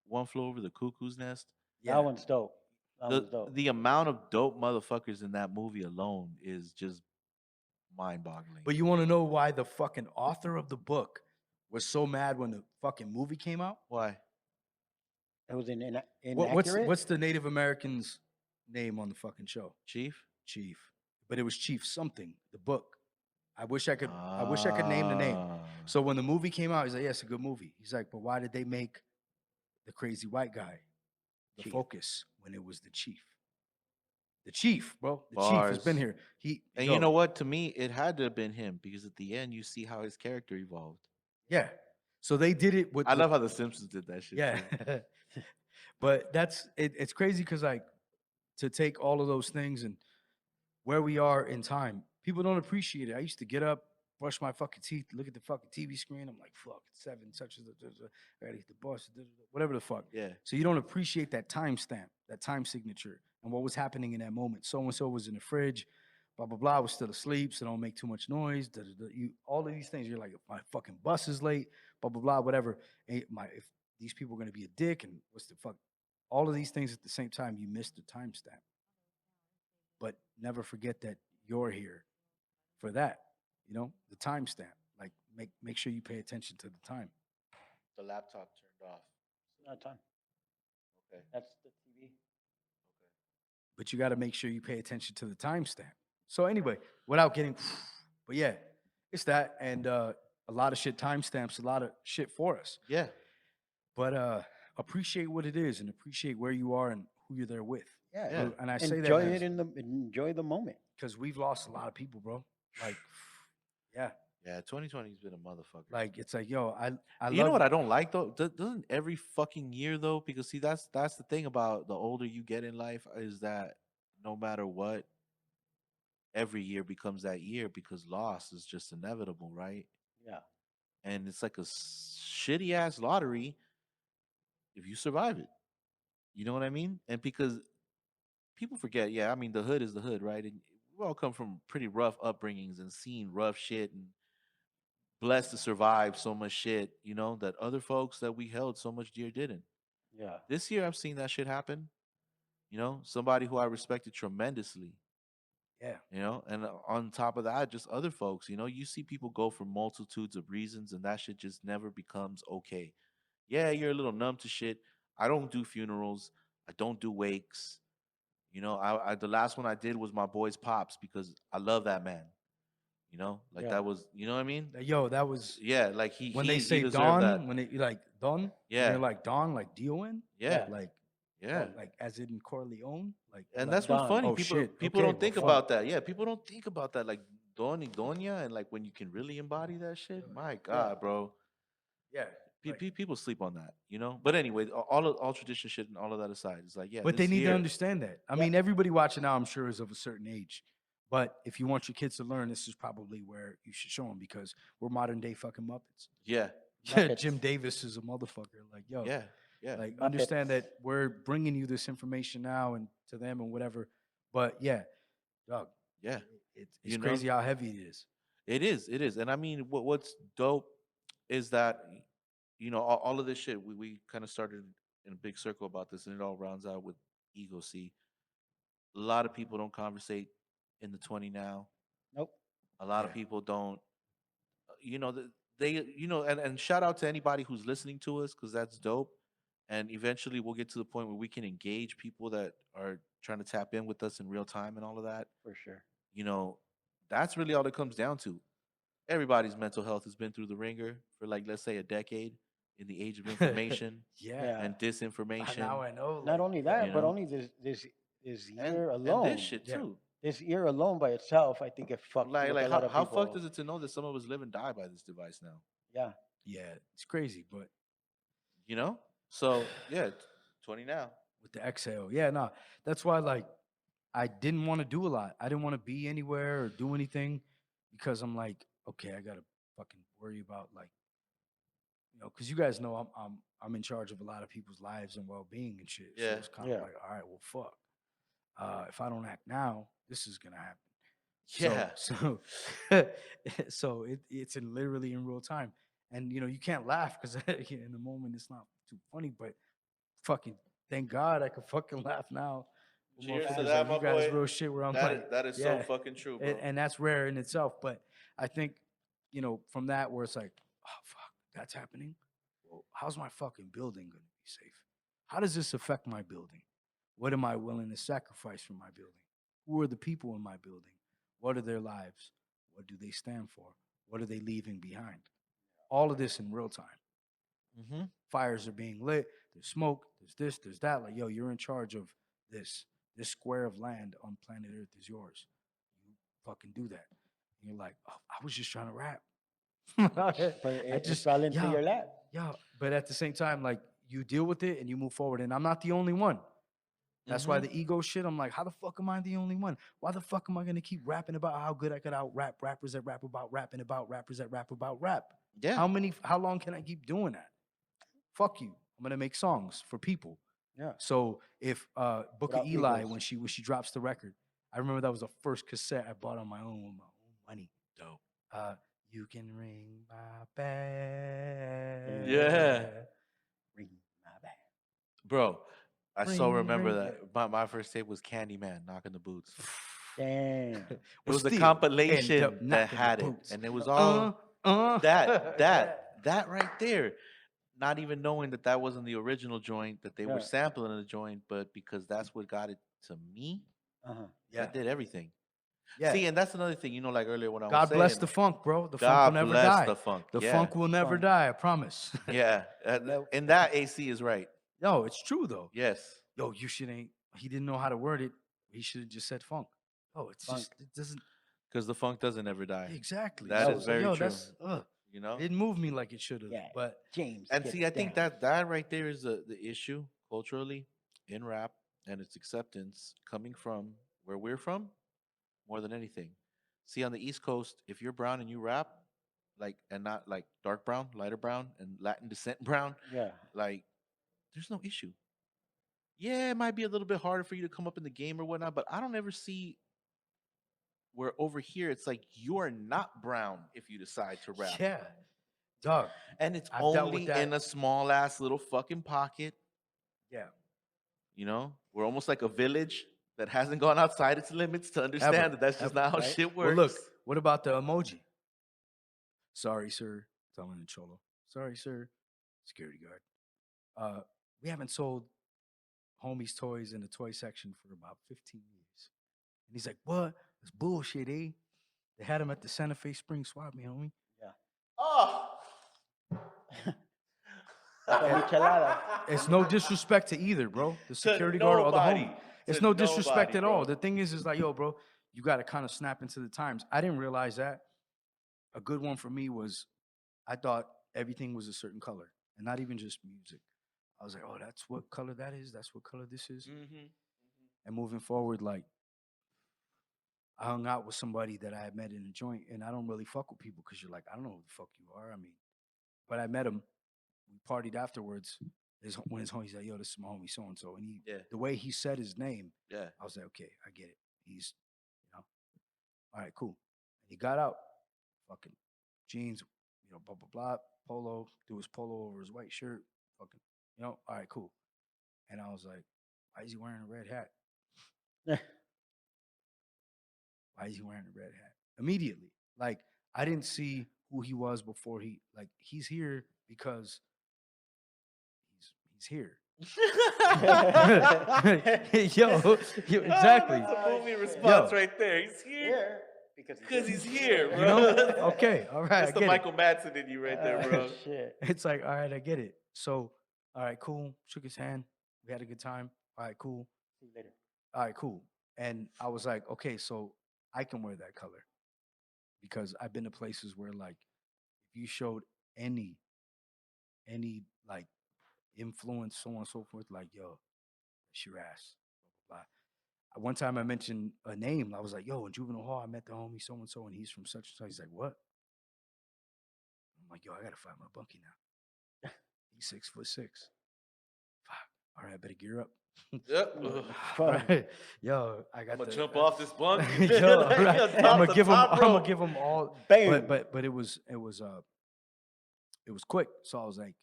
One Flew Over the Cuckoo's Nest,
That one's dope. That was dope.
The amount of dope motherfuckers in that movie alone is just mind boggling.
But you want to know why the fucking author of the book was so mad when the fucking movie came out?
Why?
It was
What's
inaccurate.
what's the Native American's name on the fucking show?
Chief?
Chief. But it was Chief something. The book. I wish I could name the name.
Ah.
So when the movie came out, he's like, "Yeah, it's a good movie." He's like, "But why did they make the crazy white guy the
Chief.
focus when it was the chief?" The chief, bro. The chief has been
Bars.
here.
And
Yo,
you know what? To me, it had to have been him because at the end, you see how his character evolved.
Yeah. So they did it with
I love how The Simpsons did that shit.
yeah.
too.
But it's crazy because like to take all of those things and where we are in time, people don't appreciate it. I used to get up, brush my fucking teeth, look at the fucking TV screen. I'm like, fuck, it's 7, such as I gotta hit the bus, whatever the fuck.
Yeah.
So you don't appreciate that timestamp, that time signature, and what was happening in that moment. So and so was in the fridge, blah blah blah. Was still asleep, so don't make too much noise. You all of these things. You're like, my fucking bus is late, blah blah blah, whatever. If these people are gonna be a dick, and what's the fuck? All of these things at the same time, you miss the timestamp. But never forget that you're here for that. You know, the timestamp. Like make sure you pay attention to the time.
The laptop turned off.
Not time.
Okay.
That's the TV.
But you got to make sure you pay attention to the timestamp. So anyway, without getting, but yeah, it's that, and a lot of shit timestamps, a lot of shit for us.
Yeah.
But appreciate what it is and appreciate where you are and who you're there with.
Yeah.
Yeah.
And I say
Enjoy
that
it enjoy the moment.
because we've lost a lot of people, bro. Like, yeah,
Yeah. 2020's been a motherfucker.
like it's like, yo, I
You know what I don't like though? Doesn't every fucking year though? Because see, that's the thing about the older you get in life is that no matter what, every year becomes that year because loss is just inevitable, right?
Yeah.
And it's like a shitty ass lottery if you survive it. You know what I mean? And because people forget, yeah, I mean the hood is the hood, right? And we all come from pretty rough upbringings and seen rough shit and blessed to survive so much shit, you know, that other folks that we held so much dear didn't.
Yeah.
This year I've seen that shit happen. You know, somebody who I respected tremendously,
yeah,
you know, and on top of that, just other folks, you know, you see people go for multitudes of reasons and that shit just never becomes okay. Yeah, you're a little numb to shit. I don't do funerals. I don't do wakes. You know, I the last one I did was my boy's pops because I love that man. You know, like
Yeah.
that was, you know what I mean?
yo, that was
Yeah, like
when
he
they say
deserved
Don,
that.
when they like Don,
Yeah.
you're like Don, like Don,
Yeah,
like
yeah.
like as in Corleone, like
And
Like
that's what's
Don.
funny.
Oh,
People
shit.
people
Okay,
don't
well,
think
fuck.
about that. Yeah, people don't think about that. Like Don y Doña and like when you can really embody that shit. My God, bro.
yeah.
People sleep on that, you know. But anyway, all tradition shit and all of that aside, it's like, yeah,
But they
this
need to
year,
understand that. I
Yeah.
mean, everybody watching now, I'm sure, is of a certain age. But if you want your kids to learn, this is probably where you should show them because we're modern day fucking Muppets.
yeah,
Muppets.
Jim Davis is a motherfucker. Like, yo,
yeah, yeah,
like
Muppets.
understand that we're bringing you this information now and to them and whatever. But yeah, dog,
yeah.
it's
You know?
crazy how heavy it is.
It is, and I mean, what's dope is that you know all of this shit. We kind of started in a big circle about this, and it all rounds out with ego. See, a lot of people don't conversate in the 20 now.
Nope.
A lot of
Yeah.
people don't, you know, they, you know, and shout out to anybody who's listening to us because that's dope. And eventually we'll get to the point where we can engage people that are trying to tap in with us in real time and all of that.
For sure.
You know, that's really all it comes down to. Everybody's mental health has been through the ringer for like, let's say, a decade in the age of information
Yeah.
Yeah.
and disinformation.
Now I know.
Not
like,
only that,
you
but
know.
only this
and,
year
and
alone.
this shit
Yeah.
too.
This year alone by itself, I think it fucked
Like,
with
like
a lot
how
of people.
fucked is it to know that some of us live and die by this device now?
Yeah.
yeah, it's crazy. But
You know? So yeah, 20 now.
with the exhale, yeah, no, that's why like I didn't want to do a lot. I didn't want to be anywhere or do anything because I'm like, okay, I gotta fucking worry about like, because you guys know I'm in charge of a lot of people's lives and well being and shit. So
Yeah.
it's kind of
Yeah.
like, all right, well, fuck. If I don't act now, this is gonna happen.
Yeah.
So so it's in literally in real time, and you can't laugh because in the moment it's not too funny, but fucking thank God I can fucking laugh now
Cheers to
Motherfuckers
that,
like,
my
you guys
boy.
real shit where I'm
That
like,
is, that is so
yeah.
fucking true, bro.
And that's rare in itself. But I think, you know, from that where it's like, oh fuck, that's happening. Well, how's my fucking building gonna be safe? How does this affect my building? What am I willing to sacrifice for my building? Who are the people in my building? What are their lives? What do they stand for? What are they leaving behind? All of this in real time.
Mm-hmm.
Fires are being lit. There's smoke. There's this. There's that. Like, yo, you're in charge of this. This square of land on planet Earth is yours. You fucking do that. And you're like, oh, I was just trying to rap.
But it fell into your lap.
Yeah. But at the same time, like, you deal with it and you move forward. And I'm not the only one. That's why the ego shit, I'm like, how the fuck am I the only one? Why the fuck am I going to keep rapping about how good I could out rap rappers that rap about rapping about rappers that rap about rap?
Yeah.
How long can I keep doing that? Fuck you. I'm going to make songs for people.
Yeah.
So if Booker
Without
Eli,
egos.
when she drops the record, I remember that was the first cassette I bought on my own with my own money.
Dope.
You can ring my bell.
Yeah.
Ring my bell.
Bro, I so
Ring,
remember
ring.
that. My first tape was Candyman, Knocking the Boots.
Damn.
It was a
still
compilation
end up
that
knocking the
had it.
boots.
And it was all that right there. Not even knowing that that wasn't the original joint, that they were
Yeah.
sampling the joint, but because that's what got it to me,
Uh-huh.
that did everything.
Yeah.
See, and that's another thing, you know, like earlier when I was
God bless
saying,
the funk, bro. The funk
God
will never
bless
die.
the funk.
The
Yeah.
funk will never
Funk.
die, I promise.
Yeah. And that AC is right.
No, it's true though.
Yes.
Yo, you should ain't. He didn't know how to word it. He should have just said funk. Oh, it's
Funk.
just it doesn't
Because the funk doesn't ever die.
exactly.
That
So
is
it's like,
very
yo,
true.
That's,
You know?
it didn't move me like it should have.
Yeah.
But
James.
And
get
see, I think
down.
that right there is the issue culturally in rap and its acceptance coming from where we're from more than anything. See, on the East Coast, if you're brown and you rap, like, and not like dark brown, lighter brown, and Latin descent brown,
Yeah.
like, there's no issue. Yeah, it might be a little bit harder for you to come up in the game or whatnot, but I don't ever see where over here it's like you are not brown if you decide to rap.
yeah, dog.
And it's
I've dealt with
only
that.
in a small ass little fucking pocket.
Yeah.
You know, we're almost like a village that hasn't gone outside its limits to understand
Ever.
that that's just
Ever,
not how
right?
shit
Well,
works.
look, what about the emoji? Sorry, sir. Telling the cholo. Sorry, sir. Security guard. We haven't sold homies toys in the toy section for about 15 years. And he's like, what? That's bullshit, eh? They had him at the Santa Fe Spring Swap me, homie.
Oh.
Like a michelada.
It's no disrespect to either, bro. The
To
security guard or the
nobody.
homie. It's
To
no disrespect
nobody,
at all.
bro.
The thing is like, yo, bro, you got to kind of snap into the times. I didn't realize that. A good one for me was I thought everything was a certain color and not even just music. I was like, oh, that's what color that is. That's what color this is.
Mm-hmm.
And moving forward, like, I hung out with somebody that I had met in a joint, and I don't really fuck with people because you're like, I don't know who the fuck you are. I mean, but I met him. We partied afterwards. When his homie said, yo, this is my homie so and so. And the way he said his name,
Yeah.
I was like, okay, I get it. He's, all right, cool. And he got out, fucking jeans, blah, blah, blah, polo, threw his polo over his white shirt, fucking, all right, cool. And I was like, why is he wearing a red hat? Why is he wearing a red hat? Immediately. Like, I didn't see who he was before he's here because he's here. yo, exactly.
That's a movie response
Yo.
right there. He's here
Because
he's here, bro.
You know? Okay, all right.
That's
I
the
get
Michael Madsen in you right there, bro.
Shit.
it. It's like, all right, I get it. So, all right, cool. Shook his hand. We had a good time. All right, cool.
See you later.
All right, cool. And I was like, okay, so I can wear that color because I've been to places where, like, if you showed any like influence, so on and so forth, like, yo, it's your ass, blah, blah, blah. One time I mentioned a name. I was like, yo, in Juvenile Hall, I met the homie so and so, and he's from such and such. He's like, what? I'm like, yo, I gotta find my bunkie now. He's 6'6". Fuck. All right, I better gear up.
Yep.
Right. Yo, I got
I'm gonna
the-
jump off this bunk.
Yo,
Like,
right.
off
I'm
the
gonna give him.
top
I'm gonna
rope.
give him all.
Bam.
But it was quick. So I was like,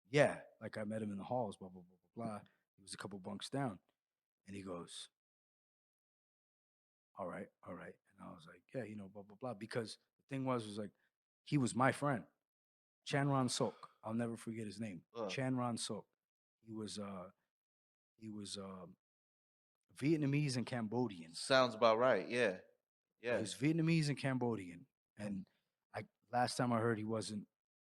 yeah, like I met him in the halls. Blah blah blah blah blah. He was a couple bunks down, and he goes, all right. And I was like, yeah, blah blah blah. Because the thing was like, he was my friend, Chanron Sok. I'll never forget his name,
Uh,
Chanron Sok. He was Vietnamese and Cambodian.
sounds about right. Yeah. Yeah.
He's Vietnamese and Cambodian. And I last time I heard he wasn't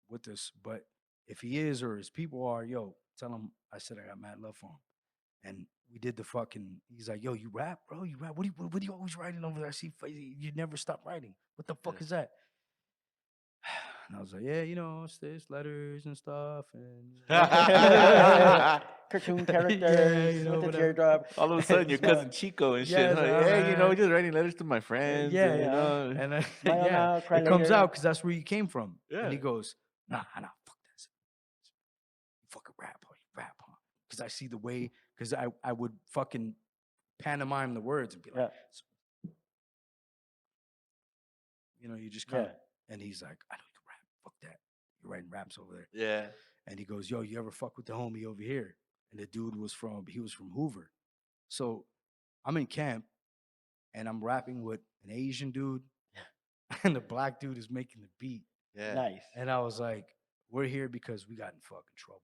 with us, but if he is or his people are, yo, tell him I said I got mad love for him. And we did the fucking. He's like, yo, you rap, bro? You rap? What are you always writing over there? I see you never stop writing. What the fuck
Yeah.
is that? And I was like, yeah, it's this letters and stuff, and
Cartoon
yeah,
characters with the
whatever.
teardrop.
All of a sudden, your
Smile-
cousin Chico and shit.
Yes,
Huh?
man.
Hey, just writing letters to my friends.
Yeah,
and,
yeah. And then,
Smile
yeah,
now, cry
it comes
later.
out because that's where you came from. And he
Yeah.
goes, nah, fuck that. You fucking rap, huh? You rap, huh? Because I see the way, because I would fucking pantomime the words and be like, you just kind of, and he's like, I know you can rap. Fuck that. You're writing raps over there.
Yeah.
And he goes, yo, you ever fuck with the homie over here? And the dude was from Hoover. So I'm in camp and I'm rapping with an Asian dude and the black dude is making the beat.
Yeah.
Nice.
And I was like, we're here because we got in fucking trouble.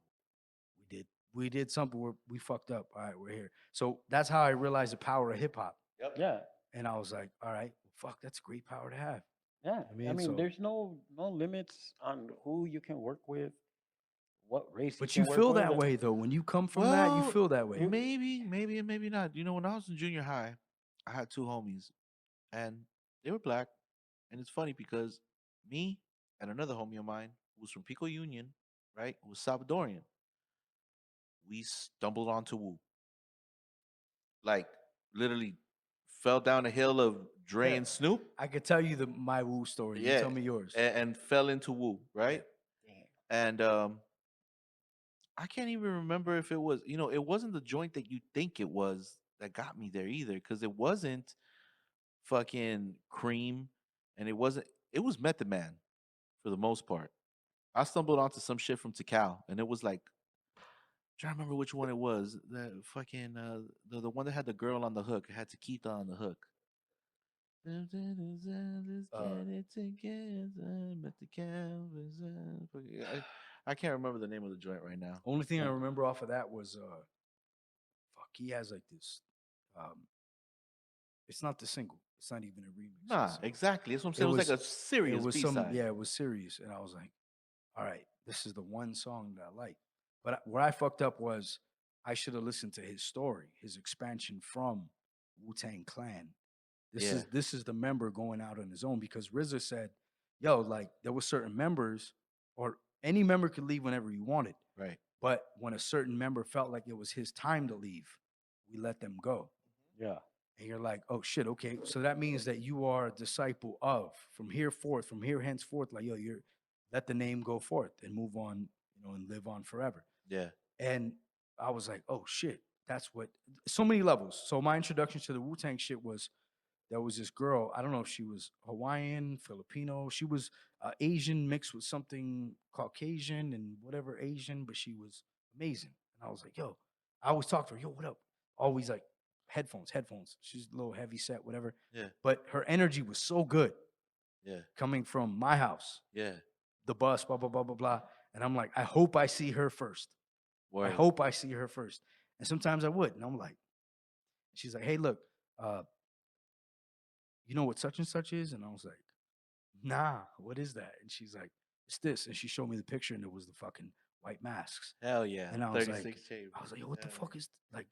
We did something where we fucked up. All right, we're here. So that's how I realized the power of hip hop.
Yep.
Yeah.
And I was like, all right, well, fuck, that's a great power to have.
Yeah.
I mean, so-
there's no limits on who you can work with, what race.
But
can
you
work
feel
with.
that way though. When you come from that, you
Well,
feel that way.
Maybe, and maybe not. When I was in junior high, I had two homies, and they were black. And it's funny because me and another homie of mine who was from Pico Union, right, who was Salvadorian, we stumbled onto Wu. Like, literally fell down a hill of Dre
Yeah.
and Snoop.
I could tell you my Wu story. You
Yeah.
tell me yours.
And fell into Wu, right?
Damn.
And I can't even remember if it was, it wasn't the joint that you think it was that got me there either, because it wasn't fucking cream, and it was Method Man for the most part. I stumbled onto some shit from Tikal, and it was like, trying to remember which one it was. The fucking the one that had the girl on the hook. It had Takita on the hook. Let's get it together, met the canvas. I can't remember the name of the joint right now.
Only thing I remember off of that was fuck, he has like this it's not the single. It's not even a remix.
Nah,
It's,
exactly. That's what I'm saying. It was like a serious
it was
B-side.
yeah, it was serious. And I was like, all right, this is the one song that I like. But where I fucked up was I should have listened to his story, his expansion from Wu-Tang Clan. This is the member going out on his own, because RZA said, yo, like there were certain members, or any member could leave whenever he wanted.
Right.
But when a certain member felt like it was his time to leave, we let them go.
Yeah.
And you're like, oh shit, okay. So that means that you are a disciple of, from here henceforth, like, yo, you're let the name go forth and move on, and live on forever.
Yeah.
And I was like, oh shit, that's what, so many levels. So my introduction to the Wu-Tang shit was, there was this girl, I don't know if she was Hawaiian, Filipino, she was Asian mixed with something Caucasian and whatever Asian, but she was amazing. And I was like, yo, I always talk to her, yo, what up? Always like headphones. She's a little heavy set, whatever.
Yeah.
But her energy was so good
Yeah.
coming from my house,
Yeah.
the bus, blah, blah, blah, blah, blah. And I'm like, I hope I see her first.
Word.
I hope I see her first. And sometimes I would. And I'm like, she's like, hey, look, you know what such and such is? And I was like, nah, what is that? And she's like, it's this. And she showed me the picture, and it was the fucking white masks.
Hell yeah.
And I was like,
36 shades.
yo, what the fuck is, like,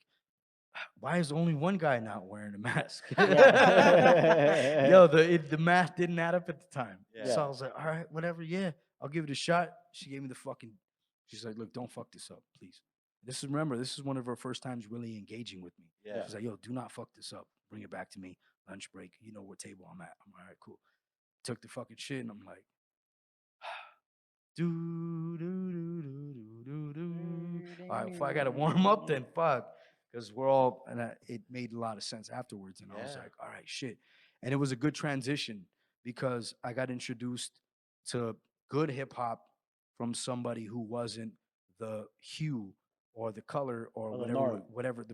why is only one guy not wearing a mask?
Yeah.
Yo, the math didn't add up at the time.
Yeah.
So I was like, all right, whatever, yeah, I'll give it a shot. She gave me the fucking, she's like, look, don't fuck this up, please. This is one of her first times really engaging with me.
Yeah.
She's like, yo, do not fuck this up. Bring it back to me. Lunch break. You know what table I'm at. I'm all right, cool. Took the fucking shit, and I'm like, do, do, do, do, do, do, do. All right, if I got to warm up, then fuck. Because we're all, and it made a lot of sense afterwards. And I was
Yeah.
like, all right, shit. And it was a good transition because I got introduced to good hip hop from somebody who wasn't the hue or the color or
Or the
whatever,
norm.
whatever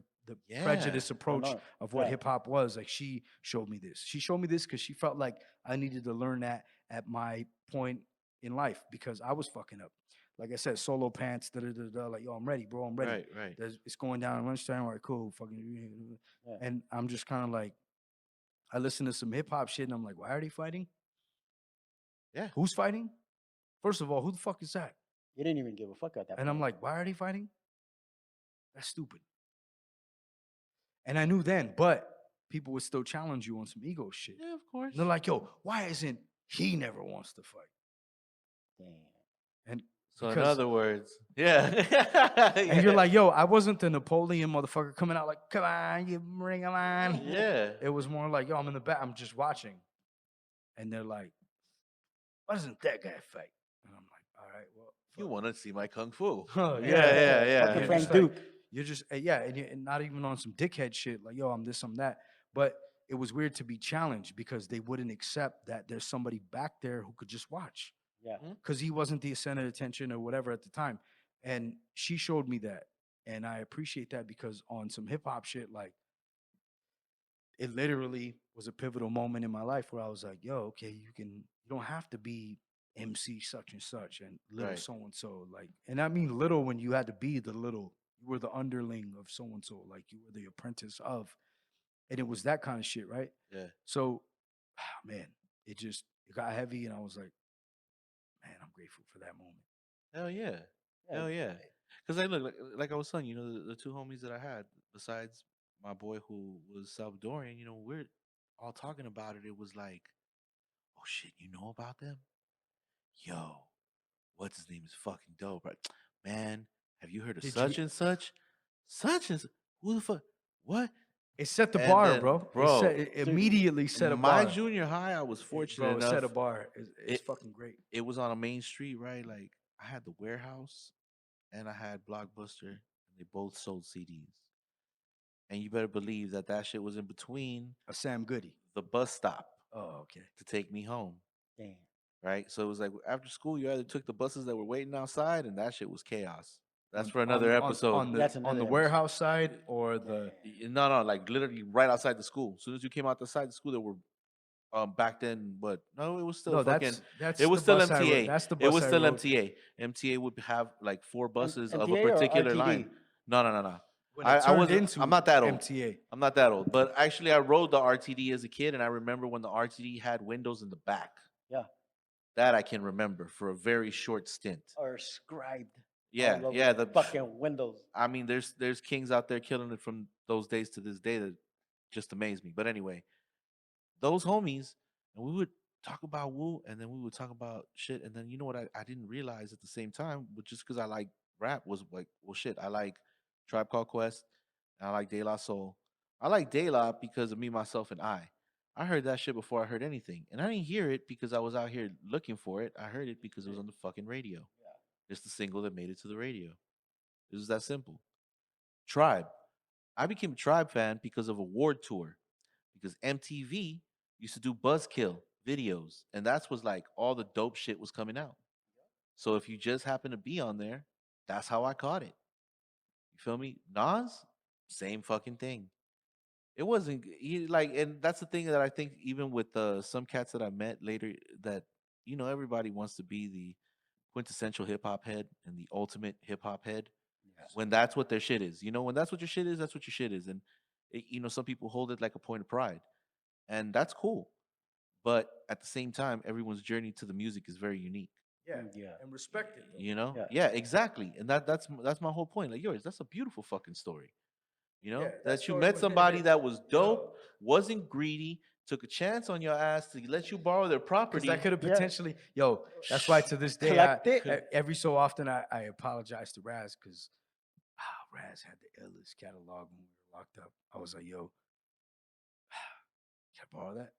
Yeah.
prejudice
Oh,
approach
no.
of what
Right.
hip hop was. Like she showed me this. She showed me this because she felt like I needed to learn that at my point in life because I was fucking up. Like I said, solo pants, like, yo, I'm ready, bro. I'm ready.
Right.
It's going down at lunchtime. All right, cool. Fucking.
Yeah.
And I'm just kind of like, I listen to some hip hop shit and I'm like, why are they fighting?
Yeah.
Who's fighting? First of all, who the fuck is that?
You didn't even give a fuck at that
And
point.
I'm like, why are they fighting? That's stupid. And I knew then, but people would still challenge you on some ego shit.
Yeah, of course.
And they're like, yo, why isn't he never wants to fight?
Damn.
And
So in
because-
other words, yeah.
and you're like, yo, I wasn't the Napoleon motherfucker coming out like, come on, you bring a line.
yeah.
It was more like, yo, I'm in the back, I'm just watching. And they're like, why doesn't that guy fight? And I'm like, all right, well.
You want to see my kung fu?
Huh,
yeah.
Fucking
You're
Frank
just like-
Duke.
You're just, yeah, and not even on some dickhead shit like, yo, I'm this, I'm that. But it was weird to be challenged because they wouldn't accept that there's somebody back there who could just watch
Yeah.
because he wasn't the center of attention or whatever at the time. And she showed me that. And I appreciate that because on some hip hop shit, like, it literally was a pivotal moment in my life where I was like, yo, okay, you don't have to be MC such and such and little
Right.
so and so. Like, and I mean little when you had to be the little, you were the underling of so and so, like you were the apprentice of. And it was that kind of shit, right?
Yeah.
So, man, it got heavy, and I was like, man, I'm grateful for that moment.
Hell yeah.
Yeah.
Hell yeah. Because I look like I was telling you, the two homies that I had, besides my boy who was Salvadorian, we're all talking about it. It was like, oh shit, you know about them? Yo, what's his name is fucking dope, right? Man, have you heard of
Did
such
you-
and such? Such and who the fuck? What?
It set the
And
bar,
then,
bro.
bro,
It immediately set a
My
bar.
junior high, I was fortunate
Bro, it
enough.
set a bar. It's
it-
fucking great.
It was on a main street, right? Like I had the warehouse and I had Blockbuster, and they both sold CDs. And you better believe that shit was in between
A Sam Goody.
the bus stop
Oh, okay.
to take me home,
Damn.
right? So it was like after school, you either took the buses that were waiting outside, and that shit was chaos. That's
On-
for another
on-
episode.
On,
That's
the
another episode.
warehouse side or the.
No, like literally right outside the school. As soon as you came out the side of the school, there were back then, but no, it was still
No,
fucking.
that's
It was
the
still
bus I rode-
MTA.
That's the
It
bus
was
I
still
rode
MTA. MTA would have like 4 buses of a
MTA or
particular
RTD?
line. No.
when
I
it turned
wasn't-
into
I'm not that old.
MTA.
I'm not that old, but actually, I rode the RTD as a kid, and I remember when the RTD had windows in the back.
Yeah.
That I can remember for a very short stint.
Or scribed.
Yeah,
all over
yeah.
the
The
fucking windows.
I mean, there's kings out there killing it from those days to this day that just amaze me. But anyway, those homies, and we would talk about Wu, and then we would talk about shit, and then you know what I didn't realize at the same time, but just because I like rap was like, well, shit, I like Tribe Called Quest, and I like De La Soul. I like De La because of Me, Myself, and I. I heard that shit before I heard anything, and I didn't hear it because I was out here looking for it. I heard it because it was on the fucking radio. It's the single that made it to the radio. It was that simple. Tribe. I became a Tribe fan because of a Award Tour, because MTV used to do Buzzkill videos, and that's was like all the dope shit was coming out. So if you just happen to be on there, that's how I caught it. You feel me? Nas, same fucking thing. It wasn't like, and that's the thing that I think even with some cats that I met later, that everybody wants to be the quintessential hip hop head and the ultimate hip hop head when that's what their shit is. When that's what your shit is, that's what your shit is. And some people hold it like a point of pride, and that's cool. But at the same time, everyone's journey to the music is very unique.
Yeah,
Yeah.
and respect it. though.
Yeah.
Yeah, exactly. And that's my whole point. Like yours, that's a beautiful fucking story.
Yeah, that
that you
story
met
was-
somebody that was dope,
Yo.
wasn't greedy, took a chance on your ass to let you borrow their
Because
property.
that could have
Yeah.
potentially, yo. That's why to this day,
Collect it.
every so often I apologize to Raz because Raz had the illest catalog when we were locked up. I was like, yo, can I borrow that?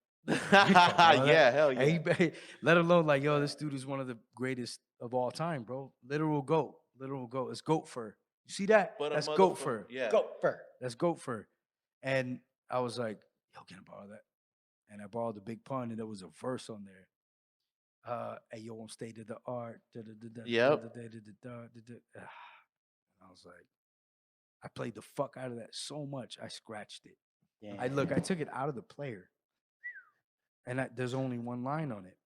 Yeah, hell yeah.
And let alone like, yo, this dude is one of the greatest of all time, bro. Literal goat. It's goat fur. You see that?
But a
That's goat
motherfucker-
fur.
Yeah.
Go fur.
That's goat fur. And I was like, yo, can I borrow that? And I borrowed the Big Pun, and there was a verse on there. Hey, yo, I'm state of the art.
Yep.
And I was like, I played the fuck out of that so much. I scratched it.
Yeah.
I took it out of the player, and there's only one line on it.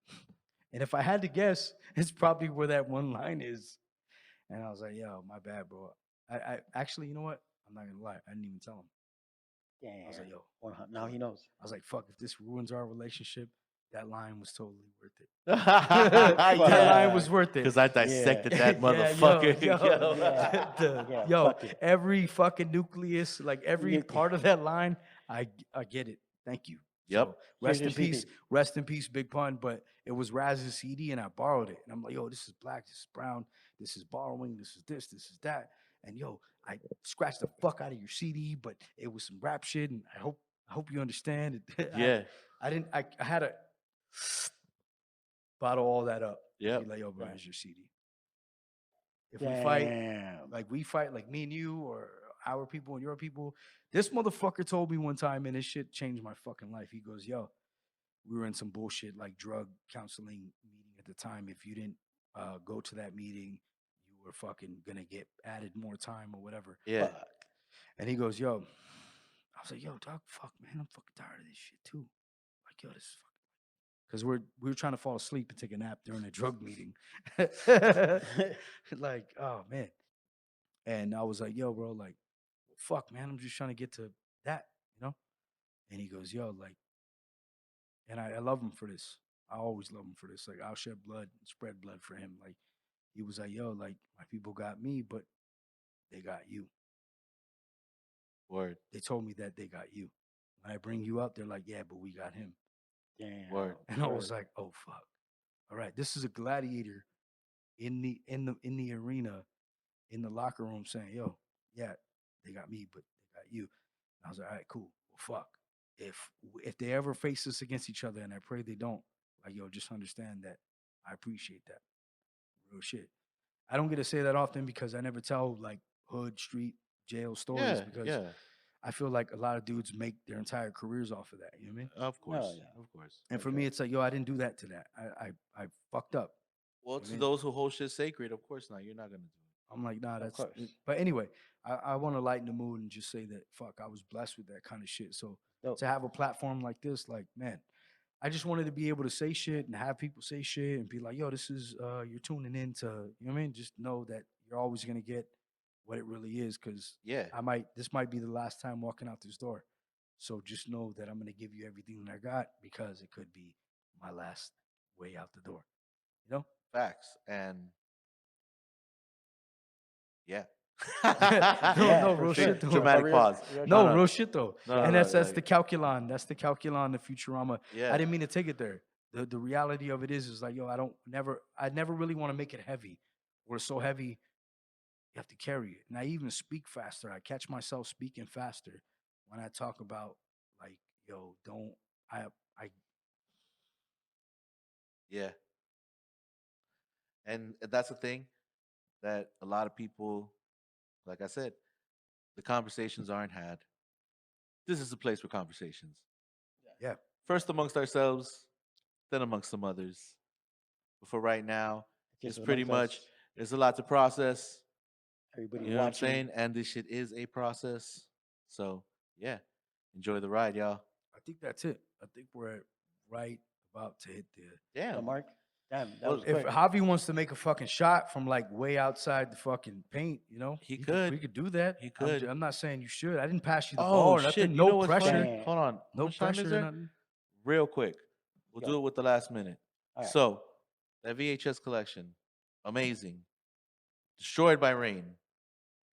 And if I had to guess, it's probably where that one line is. And I was like, yo, my bad, bro. I actually, you know what? I'm not gonna lie. I didn't even tell him. I was like, yo,
Now he knows.
I was like, fuck, if this ruins our relationship, that line was totally worth it.
Yeah.
That line was worth it.
Because I dissected that
Yeah,
motherfucker.
yo,
Yo.
Yeah,
yo,
fuck it.
every fucking nucleus, like every
You-
part of that line, I get it. Thank you.
Yep.
So, rest in
Here's your
peace,
CD.
rest in peace, Big Pun. But it was Raz's CD, and I borrowed it. And I'm like, yo, this is black, this is brown, this is borrowing, this is that. And yo, I scratched the fuck out of your CD, but it was some rap shit, and I hope you understand.
Yeah.
I had to bottle all that up.
Yep.
Be like, yo, bro, here's your CD. If we fight,
Damn.
like me and you, or our people and your people, this motherfucker told me one time, and this shit changed my fucking life. He goes, yo, we were in some bullshit like drug counseling meeting at the time. If you didn't go to that meeting, you were fucking gonna get added more time or whatever.
Yeah.
And he goes, yo, I was like, yo, dog, fuck, man, I'm fucking tired of this shit too. Like, yo, this is fucking, because we were trying to fall asleep and take a nap during a drug meeting. Like, oh man. And I was like, yo, bro, like, fuck, man, I'm just trying to get to that, you know? And he goes, yo, like, and I love him for this. I always love him for this. Like, I'll shed blood, spread blood for him. Like, he was like, yo, like, my people got me, but they got you.
Word.
They told me that they got you. When I bring you up, they're like, yeah, but we got him.
Damn.
Word.
And I was like, oh fuck. All right, this is a gladiator in the arena, in the locker room saying, yo, yeah, they got me, but they got you. And I was like, all right, cool. Well, fuck. If they ever face us against each other, and I pray they don't, like, yo, just understand that I appreciate that. Real shit. I don't get to say that often because I never tell like hood, street, jail stories because I feel like a lot of dudes make their entire careers off of that. You know what I mean?
Of course.
yeah.
Of course.
And for me, it's like, yo, I didn't do that to that. I fucked up.
Well,
I
to
mean-
those who hold shit sacred, of course not. You're not gonna do it.
I'm like, nah, that's.
course.
But anyway, I want to lighten the mood and just say that fuck, I was blessed with that kind of shit. So
Dope.
to have a platform like this, like, man, I just wanted to be able to say shit and have people say shit and be like, yo, this is you're tuning in to, you know what I mean? Just know that you're always gonna get what it really is, because
Yeah.
this might be the last time walking out this door. So just know that I'm gonna give you everything that I got, because it could be my last way out the door. You know?
Facts. And yeah.
No, real shit though.
Dramatic pause.
No, real shit though.
No,
And
no,
that's
like-
the calculon. That's the calculon of Futurama.
Yeah.
I didn't mean to take it there. The reality of it is like, yo, I never really want to make it heavy. We're so heavy, you have to carry it. And I even speak faster. I catch myself speaking faster when I talk about like, yo, I
Yeah. And that's the thing that a lot of people, like I said, the conversations aren't had. This is the place for conversations.
Yeah.
First amongst ourselves, then amongst some others. But for right now,
Just
it's pretty
amongst
much,
us,
there's a lot to process.
everybody
You know what I'm
watching.
saying? And this shit is a process. So, yeah, enjoy the ride, y'all.
I think that's it. I think we're right about to hit the.
Damn.
The mark. Damn, that
Well,
was
If
quick.
Javi wants to make a fucking shot from like way outside the fucking paint, you know,
He
we
could.
We could do that.
He could.
I'm not saying you should. I didn't pass you the
Oh,
ball or
shit.
nothing.
You know
No
what's
pressure.
funny?
Yeah.
Hold on. How
No
much time is
pressure.
there?
Nothing.
Real quick. We'll
Go.
do it with the last minute.
All right.
So, that VHS collection, amazing. Destroyed by rain.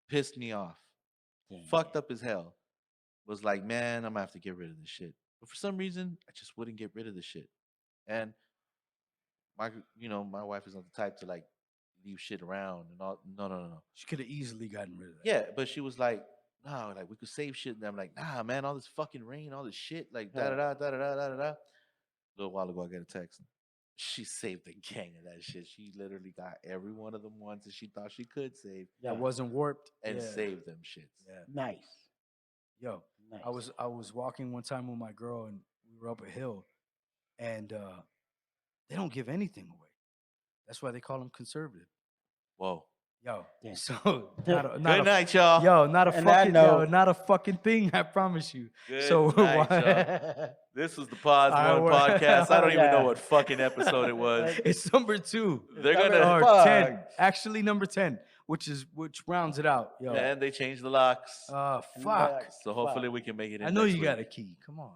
Pissed me off.
Damn.
Fucked up as hell. Was like, man, I'm gonna have to get rid of this shit. But for some reason, I just wouldn't get rid of the shit. And my wife is not the type to like leave shit around and all. No.
She could have easily gotten rid of that.
Yeah, but she was like, no, like we could save shit. And I'm like, nah, man, all this fucking rain, all this shit, like da da da da da da da da. A little while ago, I got a text. She saved the gang of that shit. She literally got every one of them ones that she thought she could save
Yeah.
That wasn't warped.
and
Yeah.
saved them shits.
Yeah.
Nice.
Yo,
Nice.
I was walking one time with my girl and we were up a hill, and they don't give anything away. That's why they call them conservative.
Whoa.
Yo,
Yeah.
so
Good night, y'all.
Yo, not a
And that
fucking
note-
not a fucking thing. I promise you.
Good
So
night,
why-
y'all. This was the Pawz
I
One
wa-
Podcast. I don't even know
Yeah.
what fucking episode it was.
it's number 2
They're
Number
gonna
or
Fuck.
10. Actually, number 10, which rounds it out. Yo,
and they changed the locks.
fuck.
So hopefully we can make it in
I know
next
you
week.
got a key. Come on.